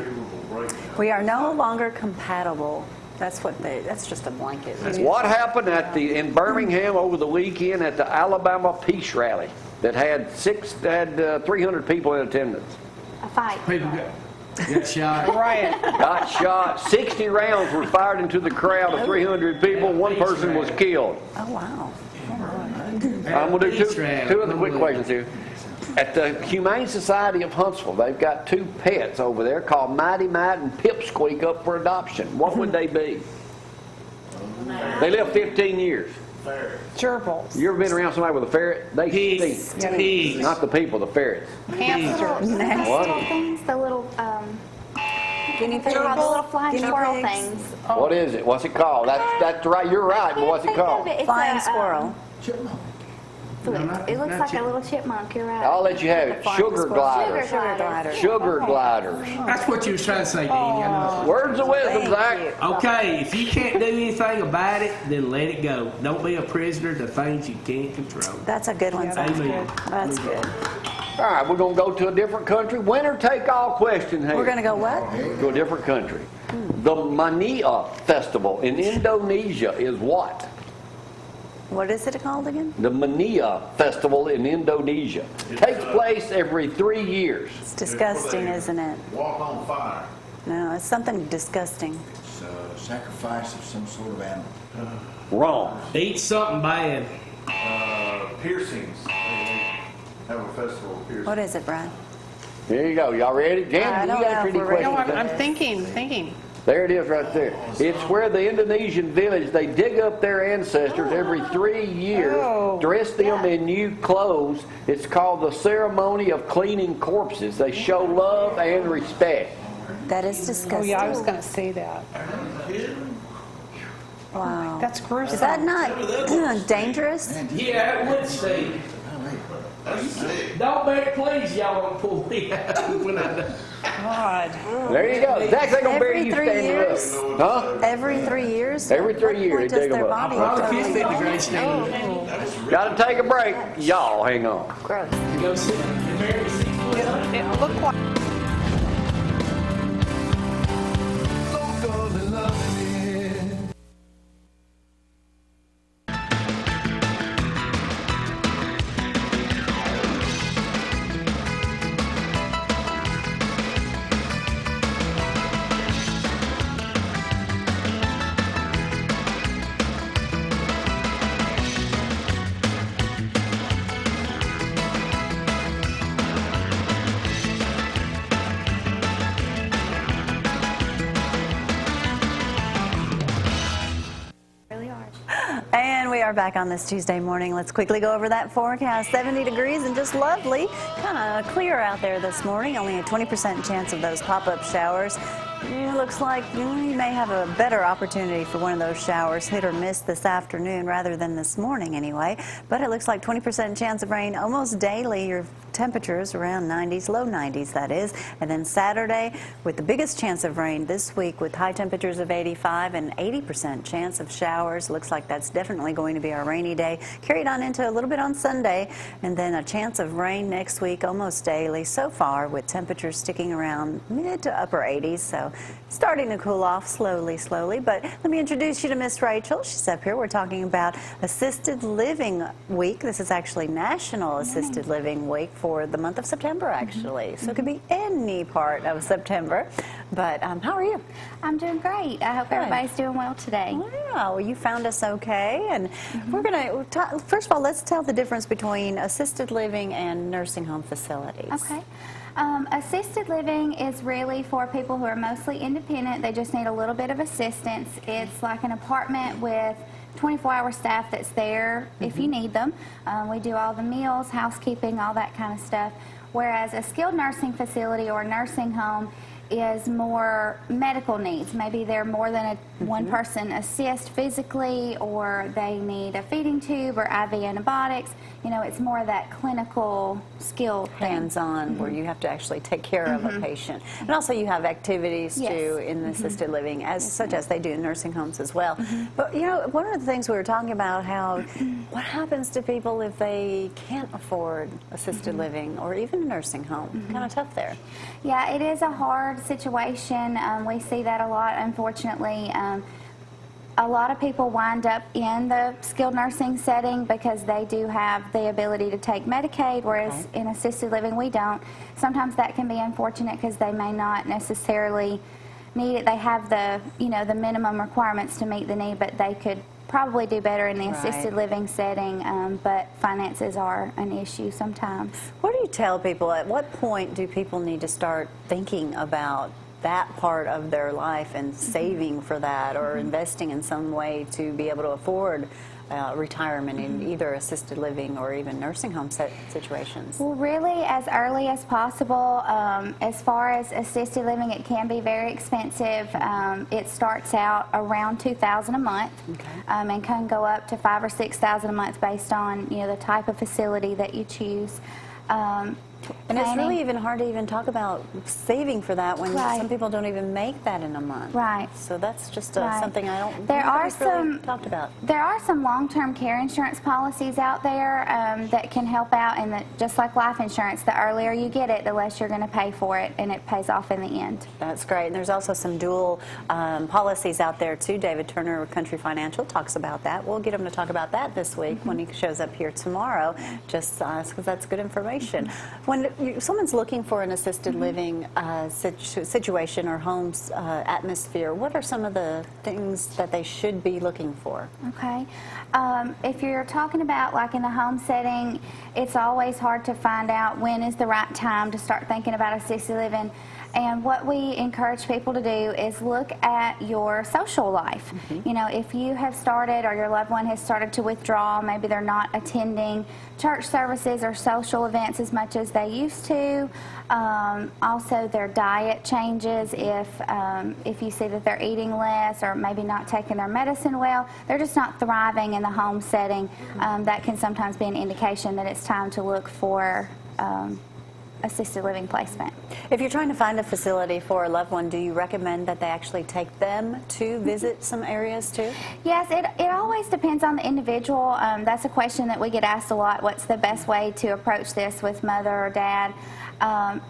Speaker 1: We are no longer compatible. That's just a blanket.
Speaker 2: What happened in Birmingham over the weekend at the Alabama Peace Rally that had 300 people in attendance?
Speaker 9: A fight.
Speaker 6: People got shot.
Speaker 3: Riot.
Speaker 2: Got shot. 60 rounds were fired into the crowd of 300 people. One person was killed.
Speaker 1: Oh, wow.
Speaker 2: I'm going to do two other quick questions here. At the Humane Society of Huntsville, they've got 2 pets over there called Mighty Might and Pipsqueak up for adoption. What would they be? They live 15 years.
Speaker 3: Gerbils.
Speaker 2: You ever been around somebody with a ferret? They
Speaker 6: Pigs.
Speaker 2: stink.
Speaker 6: Pigs.
Speaker 2: Not the people, the ferrets.
Speaker 3: Hamsters.
Speaker 9: Little things, the little,
Speaker 1: Guinea pigs.
Speaker 9: the little flying
Speaker 1: Guinea
Speaker 9: squirrel
Speaker 1: pigs.
Speaker 9: things.
Speaker 2: What is it? What's it called? That's right. You're right. But what's it called?
Speaker 1: Flying squirrel.
Speaker 9: It looks like a little chipmunk, you're right.
Speaker 2: I'll let you have it.
Speaker 1: Flying
Speaker 2: Sugar
Speaker 1: squirrel.
Speaker 2: gliders.
Speaker 1: Sugar glider.
Speaker 2: Sugar gliders.
Speaker 6: That's what you was trying to say, Deanie. I know.
Speaker 2: Words of wisdom,
Speaker 1: Thank
Speaker 2: Zach.
Speaker 1: you.
Speaker 6: Okay, if you can't do anything about it, then let it go. Don't be a prisoner to things you can't control.
Speaker 1: That's a good one, Zach.
Speaker 6: Amen.
Speaker 1: That's good.
Speaker 2: All right, we're going to go to a different country. Winner take all question here.
Speaker 1: We're going to go what?
Speaker 2: To a different country. The Mania Festival in Indonesia is what?
Speaker 1: What is it called again?
Speaker 2: The Mania Festival in Indonesia takes place every 3 years.
Speaker 1: It's disgusting, isn't it?
Speaker 8: Walk on fire.
Speaker 1: No, it's something disgusting.
Speaker 4: It's a sacrifice of some sort of animal.
Speaker 2: Wrong.
Speaker 6: Eat something bad.
Speaker 8: Piercings. They have a festival of piercings.
Speaker 1: What is it, Brad?
Speaker 2: Here you go. Y'all ready?
Speaker 1: I
Speaker 2: Jan,
Speaker 1: don't
Speaker 2: you got
Speaker 1: know
Speaker 2: a
Speaker 1: if
Speaker 2: pretty
Speaker 1: we're ready.
Speaker 3: No,
Speaker 2: question.
Speaker 3: I'm thinking.
Speaker 2: There it is right there. It's where the Indonesian village, they dig up their ancestors every 3 years,
Speaker 3: Oh.
Speaker 2: dress them in new clothes. It's called the ceremony of cleaning corpses. They show love and respect.
Speaker 1: That is disgusting.
Speaker 3: Oh, yeah, I was going to say that.
Speaker 1: Wow.
Speaker 3: That's gruesome.
Speaker 1: Is that not dangerous?
Speaker 6: Yeah, it would stink. Don't bear, please, y'all don't pull me out when I die.
Speaker 3: God.
Speaker 2: There you go. Zach, they're going to bury
Speaker 1: Every
Speaker 2: you
Speaker 1: 3
Speaker 2: standing
Speaker 1: years?
Speaker 2: up. Huh?
Speaker 1: Every 3 years?
Speaker 2: Every 3
Speaker 1: What
Speaker 2: years
Speaker 1: point
Speaker 2: they
Speaker 1: does
Speaker 2: dig 'em
Speaker 1: their
Speaker 2: up.
Speaker 1: body
Speaker 6: Probably
Speaker 1: totally
Speaker 6: 50
Speaker 1: go?
Speaker 6: degrees standing.
Speaker 2: Got to take a break. Y'all hang on.
Speaker 1: Gross.
Speaker 6: Go sit and bury 6 foot under.
Speaker 3: It looked like.
Speaker 9: Really are.
Speaker 1: And we are back on this Tuesday morning. Let's quickly go over that forecast. 70 degrees and just lovely. Kind of clear out there this morning. Only a 20% chance of those pop-up showers. It looks like you may have a better opportunity for one of those showers, hit or miss this afternoon rather than this morning anyway. But it looks like 20% chance of rain almost daily. Your temperatures around 90s, low 90s that is. And then Saturday with the biggest chance of rain this week with high temperatures of 85 and 80% chance of showers. Looks like that's definitely going to be our rainy day. Carried on into a little bit on Sunday and then a chance of rain next week almost daily so far with temperatures sticking around mid to upper 80s. So starting to cool off slowly. But let me introduce you to Miss Rachel. She's up here. We're talking about Assisted Living Week. This is actually National Assisted Living Week for the month of September, actually. So it could be any part of September. But how are you?
Speaker 9: I'm doing great. I hope
Speaker 1: Good.
Speaker 9: everybody's doing well today.
Speaker 1: Wow, you found us okay. And we're going to, first of all, let's tell the difference between assisted living and nursing home facilities.
Speaker 9: Okay. Assisted living is really for people who are mostly independent. They just need a little bit of assistance. It's like an apartment with 24-hour staff that's there if you need them. We do all the meals, housekeeping, all that kind of stuff. Whereas a skilled nursing facility or nursing home is more medical needs. Maybe they're more than one person assist physically, or they need a feeding tube or IV antibiotics. You know, it's more of that clinical skill thing.
Speaker 1: Hands-on, where you have to actually take care of a patient. And also you have activities
Speaker 9: Yes.
Speaker 1: too in the assisted living, such as they do in nursing homes as well. But you know, one of the things we were talking about, how what happens to people if they can't afford assisted living or even a nursing home? Kind of tough there.
Speaker 9: Yeah, it is a hard situation. We see that a lot, unfortunately. A lot of people wind up in the skilled nursing setting because they do have the ability to take Medicaid, whereas in assisted living we don't. Sometimes that can be unfortunate because they may not necessarily need it. They have the, you know, the minimum requirements to meet the need, but they could probably do better in the assisted living setting, but finances are an issue sometimes.
Speaker 1: What do you tell people? At what point do people need to start thinking about that part of their life and saving for that, or investing in some way to be able to afford retirement in either assisted living or even nursing home situations?
Speaker 9: Well, really, as early as possible. As far as assisted living, it can be very expensive. It starts out around $2,000 a month, and can go up to $5,000 or $6,000 a month based on, you know, the type of facility that you choose.
Speaker 1: And it's really even hard to even talk about saving for that when some people don't even make that in a month.
Speaker 9: Right.
Speaker 1: So that's just something I don't.
Speaker 9: There are
Speaker 1: really talked about.
Speaker 9: There are some long-term care insurance policies out there that can help out, and that, just like life insurance, the earlier you get it, the less you're going to pay for it, and it pays off in the end.
Speaker 1: That's great. And there's also some dual policies out there too. David Turner of Country Financial talks about that. We'll get him to talk about that this week when he shows up here tomorrow, just because that's good information. When someone's looking for an assisted living situation or home's atmosphere, what are some of the things that they should be looking for?
Speaker 9: Okay. If you're talking about like in the home setting, it's always hard to find out when is the right time to start thinking about assisted living. And what we encourage people to do is look at your social life. You know, if you have started, or your loved one has started to withdraw, maybe they're not attending church services or social events as much as they used to. Also, their diet changes. If you see that they're eating less, or maybe not taking their medicine well, they're just not thriving in the home setting. That can sometimes be an indication that it's time to look for assisted living placement.
Speaker 1: If you're trying to find a facility for a loved one, do you recommend that they actually take them to visit some areas too?
Speaker 9: Yes, it always depends on the individual. That's a question that we get asked a lot. What's the best way to approach this with mother or dad?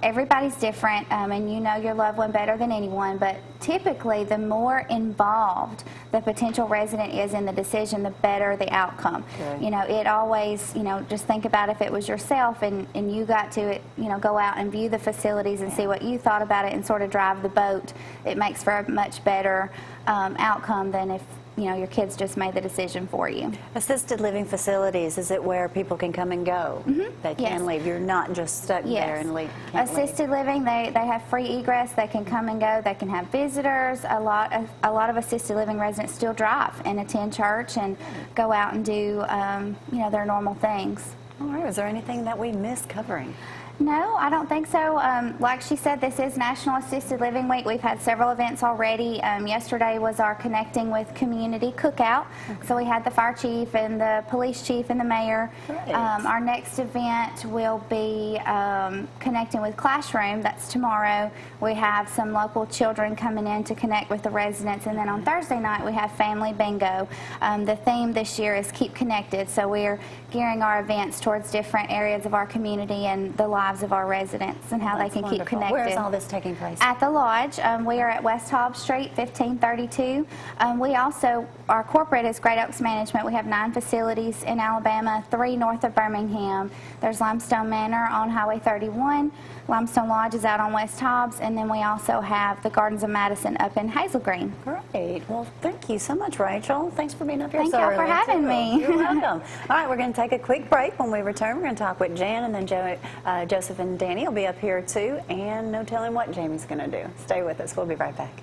Speaker 9: Everybody's different, and you know your loved one better than anyone, but typically the more involved the potential resident is in the decision, the better the outcome. You know, it always, you know, just think about if it was yourself and you got to, you know, go out and view the facilities and see what you thought about it and sort of drive the boat. It makes for a much better outcome than if, you know, your kids just made the decision for you.
Speaker 1: Assisted living facilities, is it where people can come and go? They can leave. You're not just stuck there and leave.
Speaker 9: Assisted living, they have free egress. They can come and go. They can have visitors. A lot of assisted living residents still drive and attend church and go out and do you know, their normal things.
Speaker 1: All right. Is there anything that we missed covering?
Speaker 9: No, I don't think so. Like she said, this is National Assisted Living Week. We've had several events already. Yesterday was our Connecting with Community Cookout. So we had the fire chief and the police chief and the mayor. Our next event will be Connecting with Classroom. That's tomorrow. We have some local children coming in to connect with the residents. And then on Thursday night, we have Family Bingo. The theme this year is Keep Connected. So we're gearing our events towards different areas of our community and the lives of our residents and how they can keep connected.
Speaker 1: Where is all this taking place?
Speaker 9: At the Lodge. We are at West Hobbs Street, 1532. We also, our corporate is Great Oaks Management. We have 9 facilities in Alabama, 3 north of Birmingham. There's Limestone Manor on Highway 31. Limestone Lodge is out on West Hobbs, and then we also have the Gardens of Madison up in Hazel Green.
Speaker 1: Great. Well, thank you so much, Rachel. Thanks for being up here
Speaker 9: Thank
Speaker 1: so
Speaker 9: y'all
Speaker 1: early.
Speaker 9: for having me.
Speaker 1: You're welcome. All right, we're going to take a quick break. When we return, we're going to talk with Jan, and then Joseph and Danny will be up here too, and no telling what Jamie's going to do. Stay with us. We'll be right back.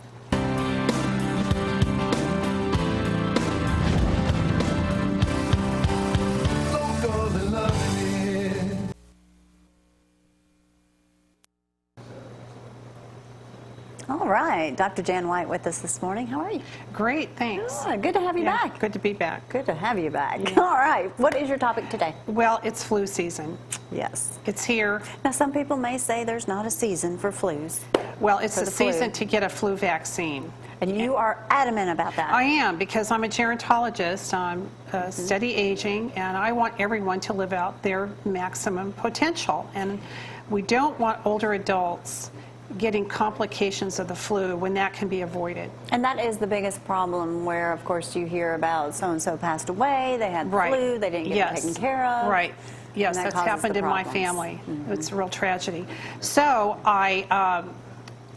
Speaker 1: All right, Dr. Jan White with us this morning. How are you?
Speaker 3: Great, thanks.
Speaker 1: Oh, good to have you back.
Speaker 3: Good to be back.
Speaker 1: Good to have you back. All right, what is your topic today?
Speaker 3: Well, it's flu season.
Speaker 1: Yes.
Speaker 3: It's here.
Speaker 1: Now, some people may say there's not a season for flus.
Speaker 3: Well, it's
Speaker 1: For
Speaker 3: the
Speaker 1: the flu.
Speaker 3: season to get a flu vaccine.
Speaker 1: And you are adamant about that.
Speaker 3: I am, because I'm a gerontologist. I'm steady aging, and I want everyone to live out their maximum potential. And we don't want older adults getting complications of the flu when that can be avoided.
Speaker 1: And that is the biggest problem where, of course, you hear about so-and-so passed away, they had the flu, they didn't get it taken care of.
Speaker 3: Right. Yes,
Speaker 1: and that
Speaker 3: that's
Speaker 1: causes
Speaker 3: happened
Speaker 1: the
Speaker 3: in my
Speaker 1: problems.
Speaker 3: family. It's a real tragedy. So I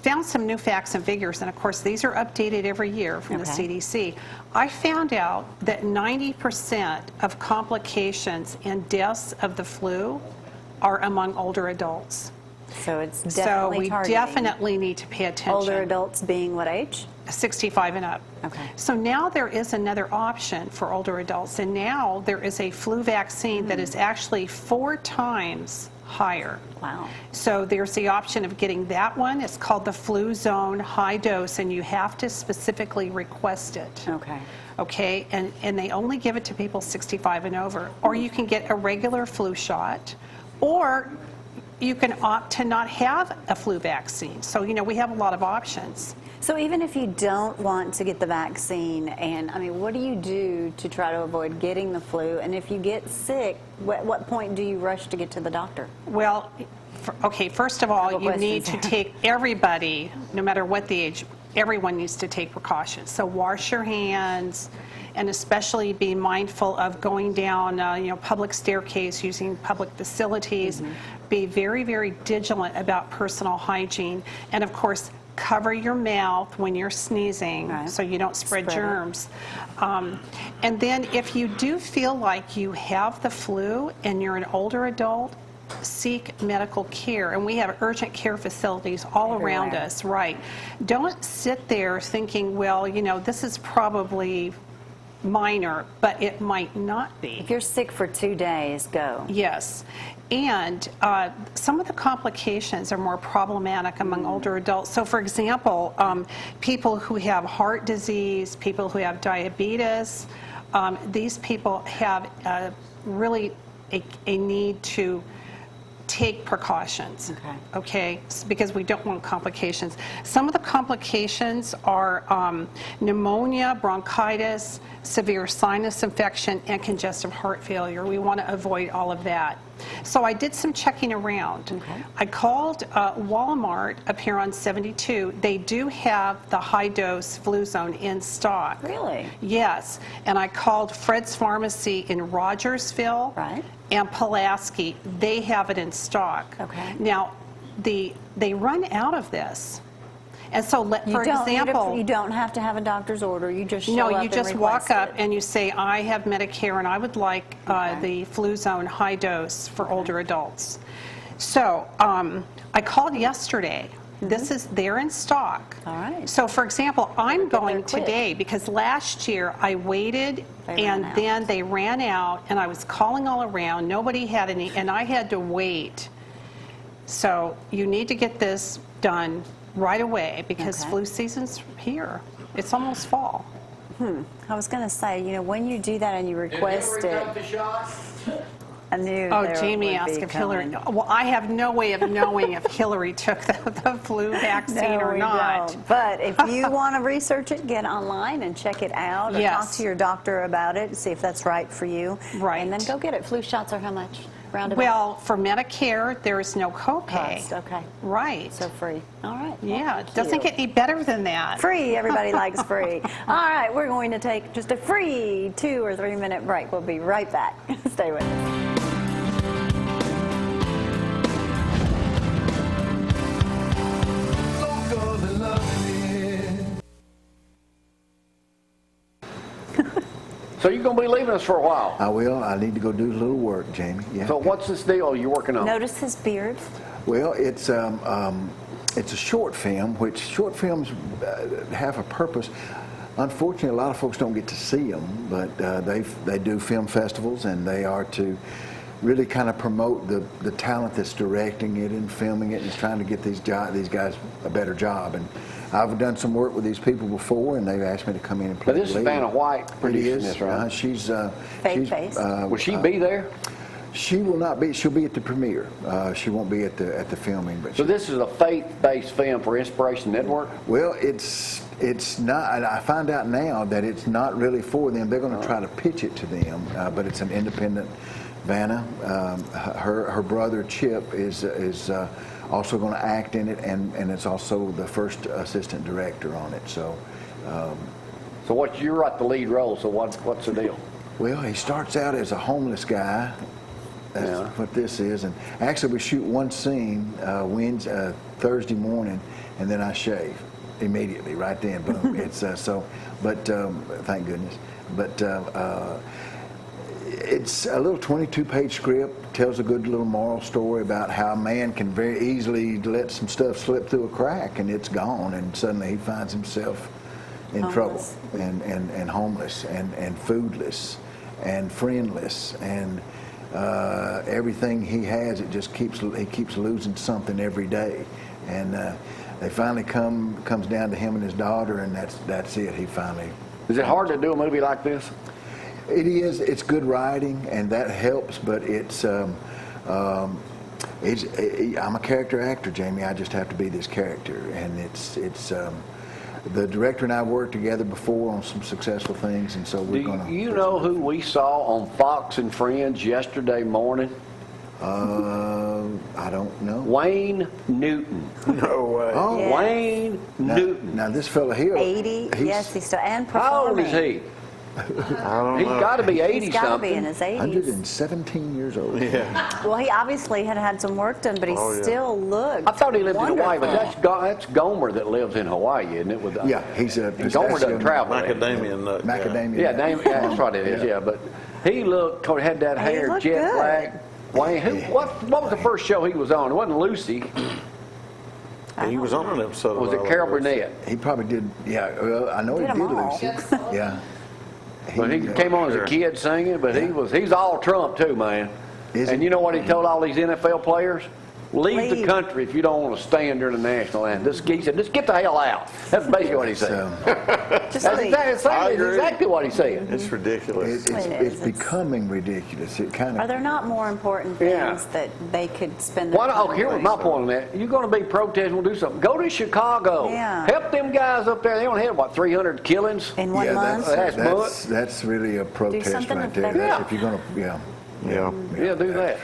Speaker 3: found some new facts and figures, and of course these are updated every year from the CDC. I found out that 90% of complications and deaths of the flu are among older adults.
Speaker 1: So it's
Speaker 3: So
Speaker 1: definitely
Speaker 3: we
Speaker 1: targeting
Speaker 3: definitely need to pay attention.
Speaker 1: older adults being what age?
Speaker 3: 65 and up.
Speaker 1: Okay.
Speaker 3: So now there is another option for older adults, and now there is a flu vaccine that is actually 4 times higher.
Speaker 1: Wow.
Speaker 3: So there's the option of getting that one. It's called the Flu Zone High Dose, and you have to specifically request it.
Speaker 1: Okay.
Speaker 3: Okay, and they only give it to people 65 and over. Or you can get a regular flu shot, or you can opt to not have a flu vaccine. So, you know, we have a lot of options.
Speaker 1: So even if you don't want to get the vaccine, and I mean, what do you do to try to avoid getting the flu? And if you get sick, what point do you rush to get to the doctor?
Speaker 3: Well, okay, first of all, you need to take everybody, no matter what the age, everyone needs to take precautions. So wash your hands, and especially be mindful of going down, public staircase, using public facilities. Be very, very vigilant about personal hygiene. And of course, cover your mouth when you're sneezing so you don't spread germs. And then if you do feel like you have the flu and you're an older adult, seek medical care. And we have urgent care facilities all around us, right? Don't sit there thinking, well, this is probably minor, but it might not be.
Speaker 1: If you're sick for 2 days, go.
Speaker 3: Yes. And some of the complications are more problematic among older adults. So, for example, people who have heart disease, people who have diabetes, these people have really a need to take precautions, okay, because we don't want complications. Some of the complications are pneumonia, bronchitis, severe sinus infection, and congestive heart failure. We want to avoid all of that. So I did some checking around. I called Walmart up here on 72. They do have the high-dose Flu Zone in stock.
Speaker 1: Really?
Speaker 3: Yes. And I called Fred's Pharmacy in Rogersville and Pulaski. They have it in stock.
Speaker 1: Okay.
Speaker 3: Now, they run out of this. And so, for example,
Speaker 1: you don't have to have a doctor's order. You just show
Speaker 3: no,
Speaker 1: up
Speaker 3: you just
Speaker 1: and
Speaker 3: walk
Speaker 1: request
Speaker 3: up and you say, I have Medicare and I would like the Flu Zone high dose for older adults. So I called yesterday. They're in stock.
Speaker 1: All right.
Speaker 3: So, for example, I'm going today because last year I waited and then they ran out, and I was calling all around. Nobody had any, and I had to wait. So you need to get this done right away because flu season's here. It's almost fall.
Speaker 1: I was going to say, when you do that and you request it. I knew
Speaker 3: Jamie asked if Hillary. Well, I have no way of knowing if Hillary took the flu vaccine or not.
Speaker 1: Don't. But if you want to research it, get online and check it out, or talk to your doctor about it, see if that's right for you.
Speaker 3: Right.
Speaker 1: And then go get it. Flu shots are how much? Roundabout?
Speaker 3: Well, for Medicare, there is no copay.
Speaker 1: Cost, okay.
Speaker 3: Right.
Speaker 1: So free. All right.
Speaker 3: Yeah, it doesn't get any better than that.
Speaker 1: Free. Everybody likes free. All right, we're going to take just a free 2 or 3 minute break. We'll be right back. Stay with us.
Speaker 2: So you're going to be leaving us for a while?
Speaker 4: I will. I need to go do a little work, Jamie. Yeah.
Speaker 2: So what's this deal you're working on?
Speaker 1: Notice his beard.
Speaker 4: Well, it's a short film, which short films have a purpose. Unfortunately, a lot of folks don't get to see them, but they do film festivals, and they are to really kind of promote the talent that's directing it and filming it and is trying to get these guys a better job. And I've done some work with these people before, and they've asked me to come in and play.
Speaker 2: But this is
Speaker 4: the lead.
Speaker 2: Vanna White producing this, right?
Speaker 4: She's
Speaker 1: Face.
Speaker 2: Will she be there?
Speaker 4: She will not be. She'll be at the premiere. She won't be at the filming. But
Speaker 2: So this is a faith-based film for Inspiration Network?
Speaker 4: well, it's not. And I find out now that it's not really for them. They're going to try to pitch it to them, but it's an independent. Vanna, her brother Chip is also going to act in it, and it's also the first assistant director on it. So,
Speaker 2: You're at the lead role. So what's the deal?
Speaker 4: well, he starts out as a homeless guy. That's what this is. And actually, we shoot one scene Thursday morning, and then I shave immediately right then. Boom. It's but thank goodness. But it's a little 22-page script. Tells a good little moral story about how a man can very easily let some stuff slip through a crack, and it's gone, and suddenly he finds himself in trouble and homeless and foodless and friendless and. Everything he has, he keeps losing something every day, and they finally comes down to him and his daughter, and that's it. He finally.
Speaker 2: Is it hard to do a movie like this?
Speaker 4: It is. It's good writing, and that helps. But I'm a character actor, Jamie. I just have to be this character, and it's. The director and I worked together before on some successful things, and so we're going to.
Speaker 2: Do you know who we saw on Fox and Friends yesterday morning?
Speaker 4: I don't know.
Speaker 2: Wayne Newton.
Speaker 5: No way.
Speaker 4: Oh,
Speaker 1: Yes.
Speaker 2: Wayne Newton.
Speaker 4: Now this fella here.
Speaker 1: 80. Yes, he's still and performing.
Speaker 2: How old is he?
Speaker 5: I don't
Speaker 2: He's
Speaker 5: know.
Speaker 2: got to be 80
Speaker 1: He's got to
Speaker 2: something.
Speaker 1: be in his 80s.
Speaker 4: 117 years old.
Speaker 5: Yeah.
Speaker 1: Well, he obviously had some work done, but he
Speaker 5: Oh, yeah.
Speaker 1: still looked
Speaker 2: I thought he lived in Hawaii, but
Speaker 1: wonderful.
Speaker 2: that's Gomer that lives in Hawaii, isn't it?
Speaker 4: Yeah, he's a
Speaker 2: And Gomer doesn't travel.
Speaker 5: Macadamia nut.
Speaker 4: Macadamia.
Speaker 2: Yeah, that's what it is. Yeah, but he had that
Speaker 1: He
Speaker 2: hair
Speaker 1: looked
Speaker 2: jet
Speaker 1: good.
Speaker 2: black. Wayne, what was the first show he was on? It wasn't Lucy.
Speaker 5: He was on an episode.
Speaker 2: Was
Speaker 5: of
Speaker 2: it Carol
Speaker 5: Wild West.
Speaker 2: Burnett?
Speaker 4: He probably did. Yeah, well, I know
Speaker 1: Did
Speaker 4: he
Speaker 1: them
Speaker 4: did
Speaker 1: all.
Speaker 4: Lucy. Yeah.
Speaker 2: But he came on as a kid singing, but he's all Trump too, man.
Speaker 4: Is
Speaker 2: And
Speaker 4: he?
Speaker 2: you know what he told all these NFL players? Leave the
Speaker 1: Leave.
Speaker 2: country if you don't want to stand during the national anthem. He said, just get the hell out. That's basically what he said.
Speaker 1: Just
Speaker 2: That's
Speaker 1: leave.
Speaker 2: exactly what he said.
Speaker 5: It's ridiculous.
Speaker 4: It's becoming ridiculous. It kind
Speaker 1: Are
Speaker 4: of.
Speaker 1: there not more important
Speaker 2: Yeah.
Speaker 1: things that they could spend their
Speaker 2: Why
Speaker 1: time
Speaker 2: not? Here was
Speaker 1: doing?
Speaker 2: my point on that. You're going to be protesting, we'll do something. Go to Chicago.
Speaker 1: Yeah.
Speaker 2: Help them guys up there. They only had, 300 killings?
Speaker 1: In 1 month?
Speaker 2: That's
Speaker 4: really a protest
Speaker 1: something
Speaker 4: right there.
Speaker 1: effective.
Speaker 4: That's if you're going to,
Speaker 5: Yeah.
Speaker 2: Yeah, do that.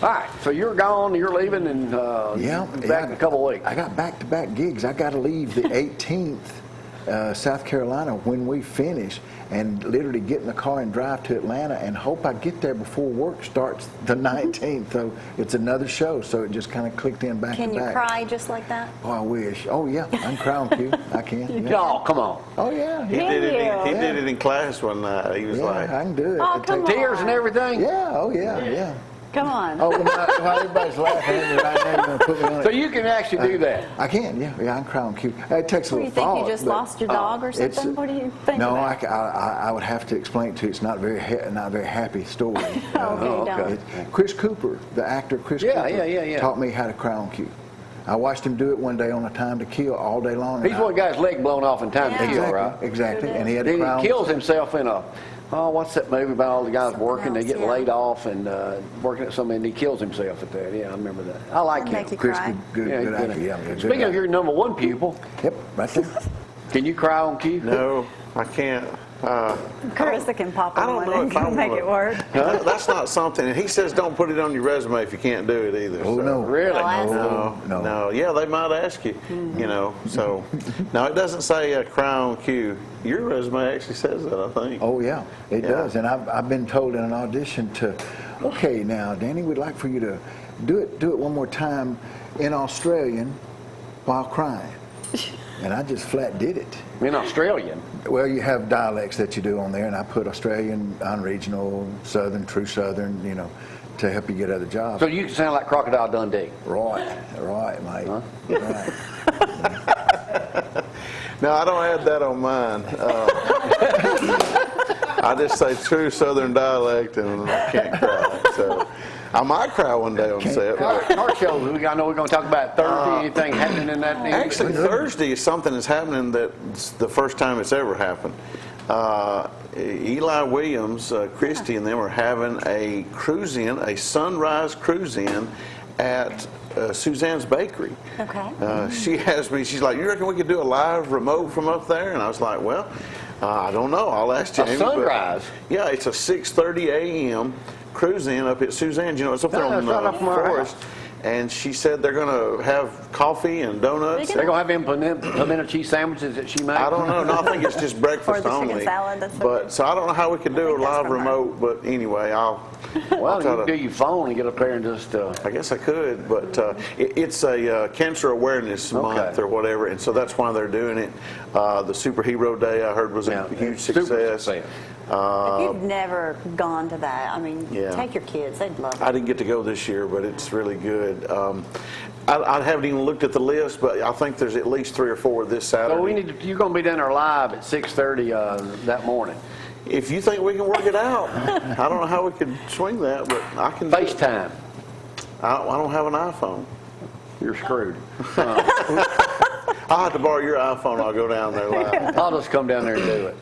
Speaker 2: All right, so you're gone, you're leaving, and back in a couple of weeks.
Speaker 4: I got back-to-back gigs. I got to leave the 18th, South Carolina, when we finish, and literally get in the car and drive to Atlanta, and hope I get there before work starts the 19th. So it's another show. So it just kind of clicked in back
Speaker 1: Can
Speaker 4: to
Speaker 1: you
Speaker 4: back.
Speaker 1: cry just like that?
Speaker 4: Oh, I wish. Oh yeah, I can cry on cue. I can. Yeah.
Speaker 2: Oh, come on.
Speaker 4: Oh yeah.
Speaker 5: He did it. He did it in class one night. He was
Speaker 4: Yeah,
Speaker 5: like,
Speaker 4: I can do it.
Speaker 1: Oh,
Speaker 4: It
Speaker 1: come
Speaker 4: takes-
Speaker 1: on.
Speaker 2: Tears and everything?
Speaker 4: Yeah. Oh yeah. Yeah.
Speaker 1: Come on.
Speaker 4: Oh, while everybody's laughing at me right now, you're gonna put me on it.
Speaker 2: So you can actually do that.
Speaker 4: I can, yeah, I can cry on cue. It takes a
Speaker 1: What do
Speaker 4: little
Speaker 1: you think?
Speaker 4: thought.
Speaker 1: You just
Speaker 4: but,
Speaker 1: lost your dog or
Speaker 4: it's-
Speaker 1: something? What do you think
Speaker 4: No,
Speaker 1: about?
Speaker 4: I would have to explain it to you. It's not a very happy story.
Speaker 1: Okay,
Speaker 4: Chris Cooper, the actor Chris
Speaker 2: Yeah,
Speaker 4: Cooper,
Speaker 2: yeah.
Speaker 4: taught me how to cry on cue. I watched him do it one day on A Time to Kill all day long.
Speaker 2: He's one got his leg blown off in Time to Kill,
Speaker 4: Exactly,
Speaker 2: right?
Speaker 4: exactly. And he had to
Speaker 2: Then
Speaker 4: cry on
Speaker 2: he kills himself in what's that movie about all the guys
Speaker 1: Something
Speaker 2: working? They
Speaker 1: else,
Speaker 2: get
Speaker 1: yeah.
Speaker 2: laid off and working at something, and he kills himself at that. Yeah, I remember that. I like
Speaker 1: That'd
Speaker 2: him.
Speaker 1: make you
Speaker 4: Chris,
Speaker 1: cry.
Speaker 4: good
Speaker 2: Yeah, he's
Speaker 4: actor. Yeah, good
Speaker 2: Speaking of
Speaker 4: actor.
Speaker 2: your number one pupil,
Speaker 4: Yep, right there.
Speaker 2: can you cry on cue?
Speaker 5: no, I can't.
Speaker 1: Carissa can pop
Speaker 5: I
Speaker 1: in
Speaker 5: don't
Speaker 1: one
Speaker 5: know
Speaker 1: and
Speaker 5: if I
Speaker 1: make
Speaker 5: wanna-
Speaker 1: it work.
Speaker 5: That's not something. And he says don't put it on your resume if you can't do it either.
Speaker 4: Oh
Speaker 5: so.
Speaker 4: no,
Speaker 2: Really?
Speaker 1: Well, ask
Speaker 5: No,
Speaker 4: No.
Speaker 5: no. Yeah, they might ask you, you know. So, no, it doesn't say cry on cue. Your resume actually says that, I think.
Speaker 4: Oh yeah, it
Speaker 5: Yeah.
Speaker 4: does. And I've been told in an audition to, okay, now Danny, we'd like for you to do it one more time in Australian while crying. And I just flat did it.
Speaker 2: In Australian.
Speaker 4: Well, you have dialects that you do on there, and I put Australian, unregional, Southern, true Southern, you know, to help you get other jobs.
Speaker 2: So you can sound like Crocodile Dundee.
Speaker 4: Right, mate.
Speaker 2: Huh?
Speaker 4: Right.
Speaker 5: No, I don't add that on mine. I just say true Southern dialect, and I can't cry. So, I might cry one day on set. but-
Speaker 2: Our show, I know we're going to talk about Thursday. Anything happening in that?
Speaker 5: Actually, Thursday is something that's happening that's the first time it's ever happened. Eli Williams, Christy, and them are having a cruise-in, a sunrise cruise-in at Suzanne's Bakery.
Speaker 1: Okay.
Speaker 5: She asked me, she's like, you reckon we could do a live remote from up there? And I was like, well, I don't know. I'll ask Jamie.
Speaker 2: A sunrise?
Speaker 5: But, yeah, it's a 6:30 a.m. cruise-in up at Suzanne's. You know, it's up there
Speaker 2: No,
Speaker 5: on
Speaker 2: that's right off from our
Speaker 5: Forest. And she said they're going to have coffee and donuts.
Speaker 2: They're going to have pimento cheese sandwiches that she makes?
Speaker 5: I don't know. No, I think it's just breakfast
Speaker 1: Or the chicken
Speaker 5: only.
Speaker 1: salad, that's
Speaker 5: But so I don't know how we could do a
Speaker 1: think that's
Speaker 5: live
Speaker 1: from her.
Speaker 5: remote. But anyway, I'll
Speaker 2: Well,
Speaker 5: try
Speaker 2: you can
Speaker 5: to-
Speaker 2: do your phone and get up there and just...
Speaker 5: I guess I could, but it's a cancer awareness month or whatever, and so that's why they're doing it. The Superhero Day I heard was a huge success.
Speaker 1: If you've never gone to that, I mean,
Speaker 5: Yeah.
Speaker 1: take your kids. They'd love it.
Speaker 5: I didn't get to go this year, but it's really good. I haven't even looked at the list, but I think there's at least 3 or 4 this Saturday.
Speaker 2: So you're going to be down there live at 6:30 that morning.
Speaker 5: If you think we can work it out, I don't know how we could swing that, but I can. do it.
Speaker 2: FaceTime.
Speaker 5: I don't have an iPhone.
Speaker 2: You're screwed.
Speaker 5: I'll have to borrow your iPhone. I'll go down there live.
Speaker 2: I'll just come down there and do it.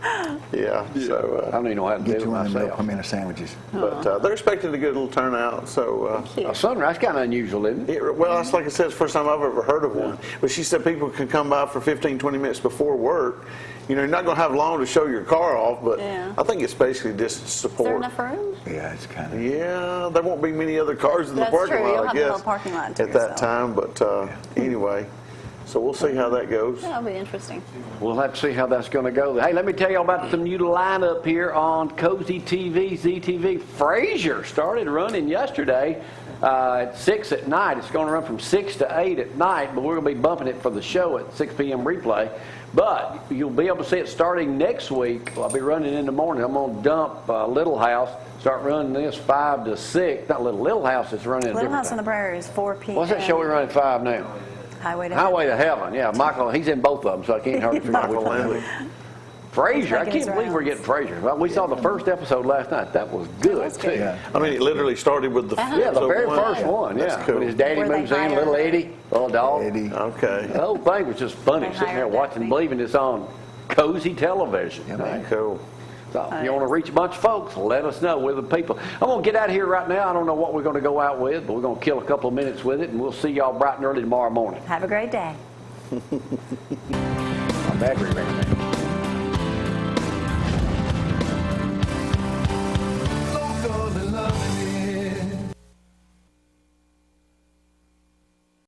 Speaker 5: Yeah. So.
Speaker 2: I don't even know how to
Speaker 4: Get
Speaker 2: do it
Speaker 4: you one of them
Speaker 2: myself.
Speaker 4: pimento sandwiches.
Speaker 5: But they're expecting a good little turnout. So,
Speaker 2: A sunrise, kind of unusual, isn't it?
Speaker 5: well, that's like I said, it's the first time I've ever heard of one. But she said people can come by for 15, 20 minutes before work. You know, you're not going to have long to show your car off, but
Speaker 1: Yeah.
Speaker 5: I think it's basically just
Speaker 1: Is there
Speaker 5: support.
Speaker 1: enough room?
Speaker 4: Yeah, it's kind of.
Speaker 5: Yeah, there won't be many other cars in the
Speaker 1: That's
Speaker 5: parking
Speaker 1: true.
Speaker 5: lot,
Speaker 1: You'll
Speaker 5: I
Speaker 1: have the
Speaker 5: guess,
Speaker 1: whole parking lot to
Speaker 5: at that
Speaker 1: yourself.
Speaker 5: time. But anyway, so we'll see how that goes.
Speaker 1: That'll be interesting.
Speaker 2: We'll have to see how that's going to go. Hey, let me tell you about some new lineup here on Cozy TV, ZTV. Frasier started running yesterday at 6 at night. It's going to run from 6 to 8 at night, but we're going to be bumping it for the show at 6 p.m. replay. But you'll be able to see it starting next week. I'll be running in the morning. I'm going to dump Little House, start running this 5 to 6. Not Little House, it's running at a
Speaker 1: Little
Speaker 2: different
Speaker 1: House on the
Speaker 2: time.
Speaker 1: Prairie is 4 p.m.
Speaker 2: What's that show we run at 5 now?
Speaker 1: Highway to Heaven.
Speaker 2: Highway to Heaven. Yeah, Michael, he's in both of them, so I can't hardly figure out which
Speaker 5: Michael
Speaker 2: one.
Speaker 5: Landry.
Speaker 2: Frasier, I
Speaker 1: making his
Speaker 2: can't believe we're
Speaker 1: rounds.
Speaker 2: getting Frasier. Well, we saw the first episode last night. That was good, too.
Speaker 4: Yeah.
Speaker 5: I mean, it literally started with the
Speaker 2: Yeah, the very
Speaker 5: one.
Speaker 2: first one, yeah.
Speaker 5: That's cool.
Speaker 2: When his daddy
Speaker 1: Where they
Speaker 2: moves in,
Speaker 1: hire-
Speaker 2: little Eddie, little dog.
Speaker 4: Eddie.
Speaker 5: Okay.
Speaker 2: The whole thing was just funny,
Speaker 1: They
Speaker 2: sitting there
Speaker 1: hired
Speaker 2: watching,
Speaker 1: Daphne.
Speaker 2: believing it's on Cozy Television.
Speaker 4: man.
Speaker 5: Cool.
Speaker 2: So if you want to reach a bunch of folks, let us know. We're the people. I'm going to get out of here right now. I don't know what we're going to go out with, but we're going to kill a couple of minutes with it, and we'll see y'all bright and early tomorrow morning.
Speaker 1: Have a great day.
Speaker 2: My battery ran out.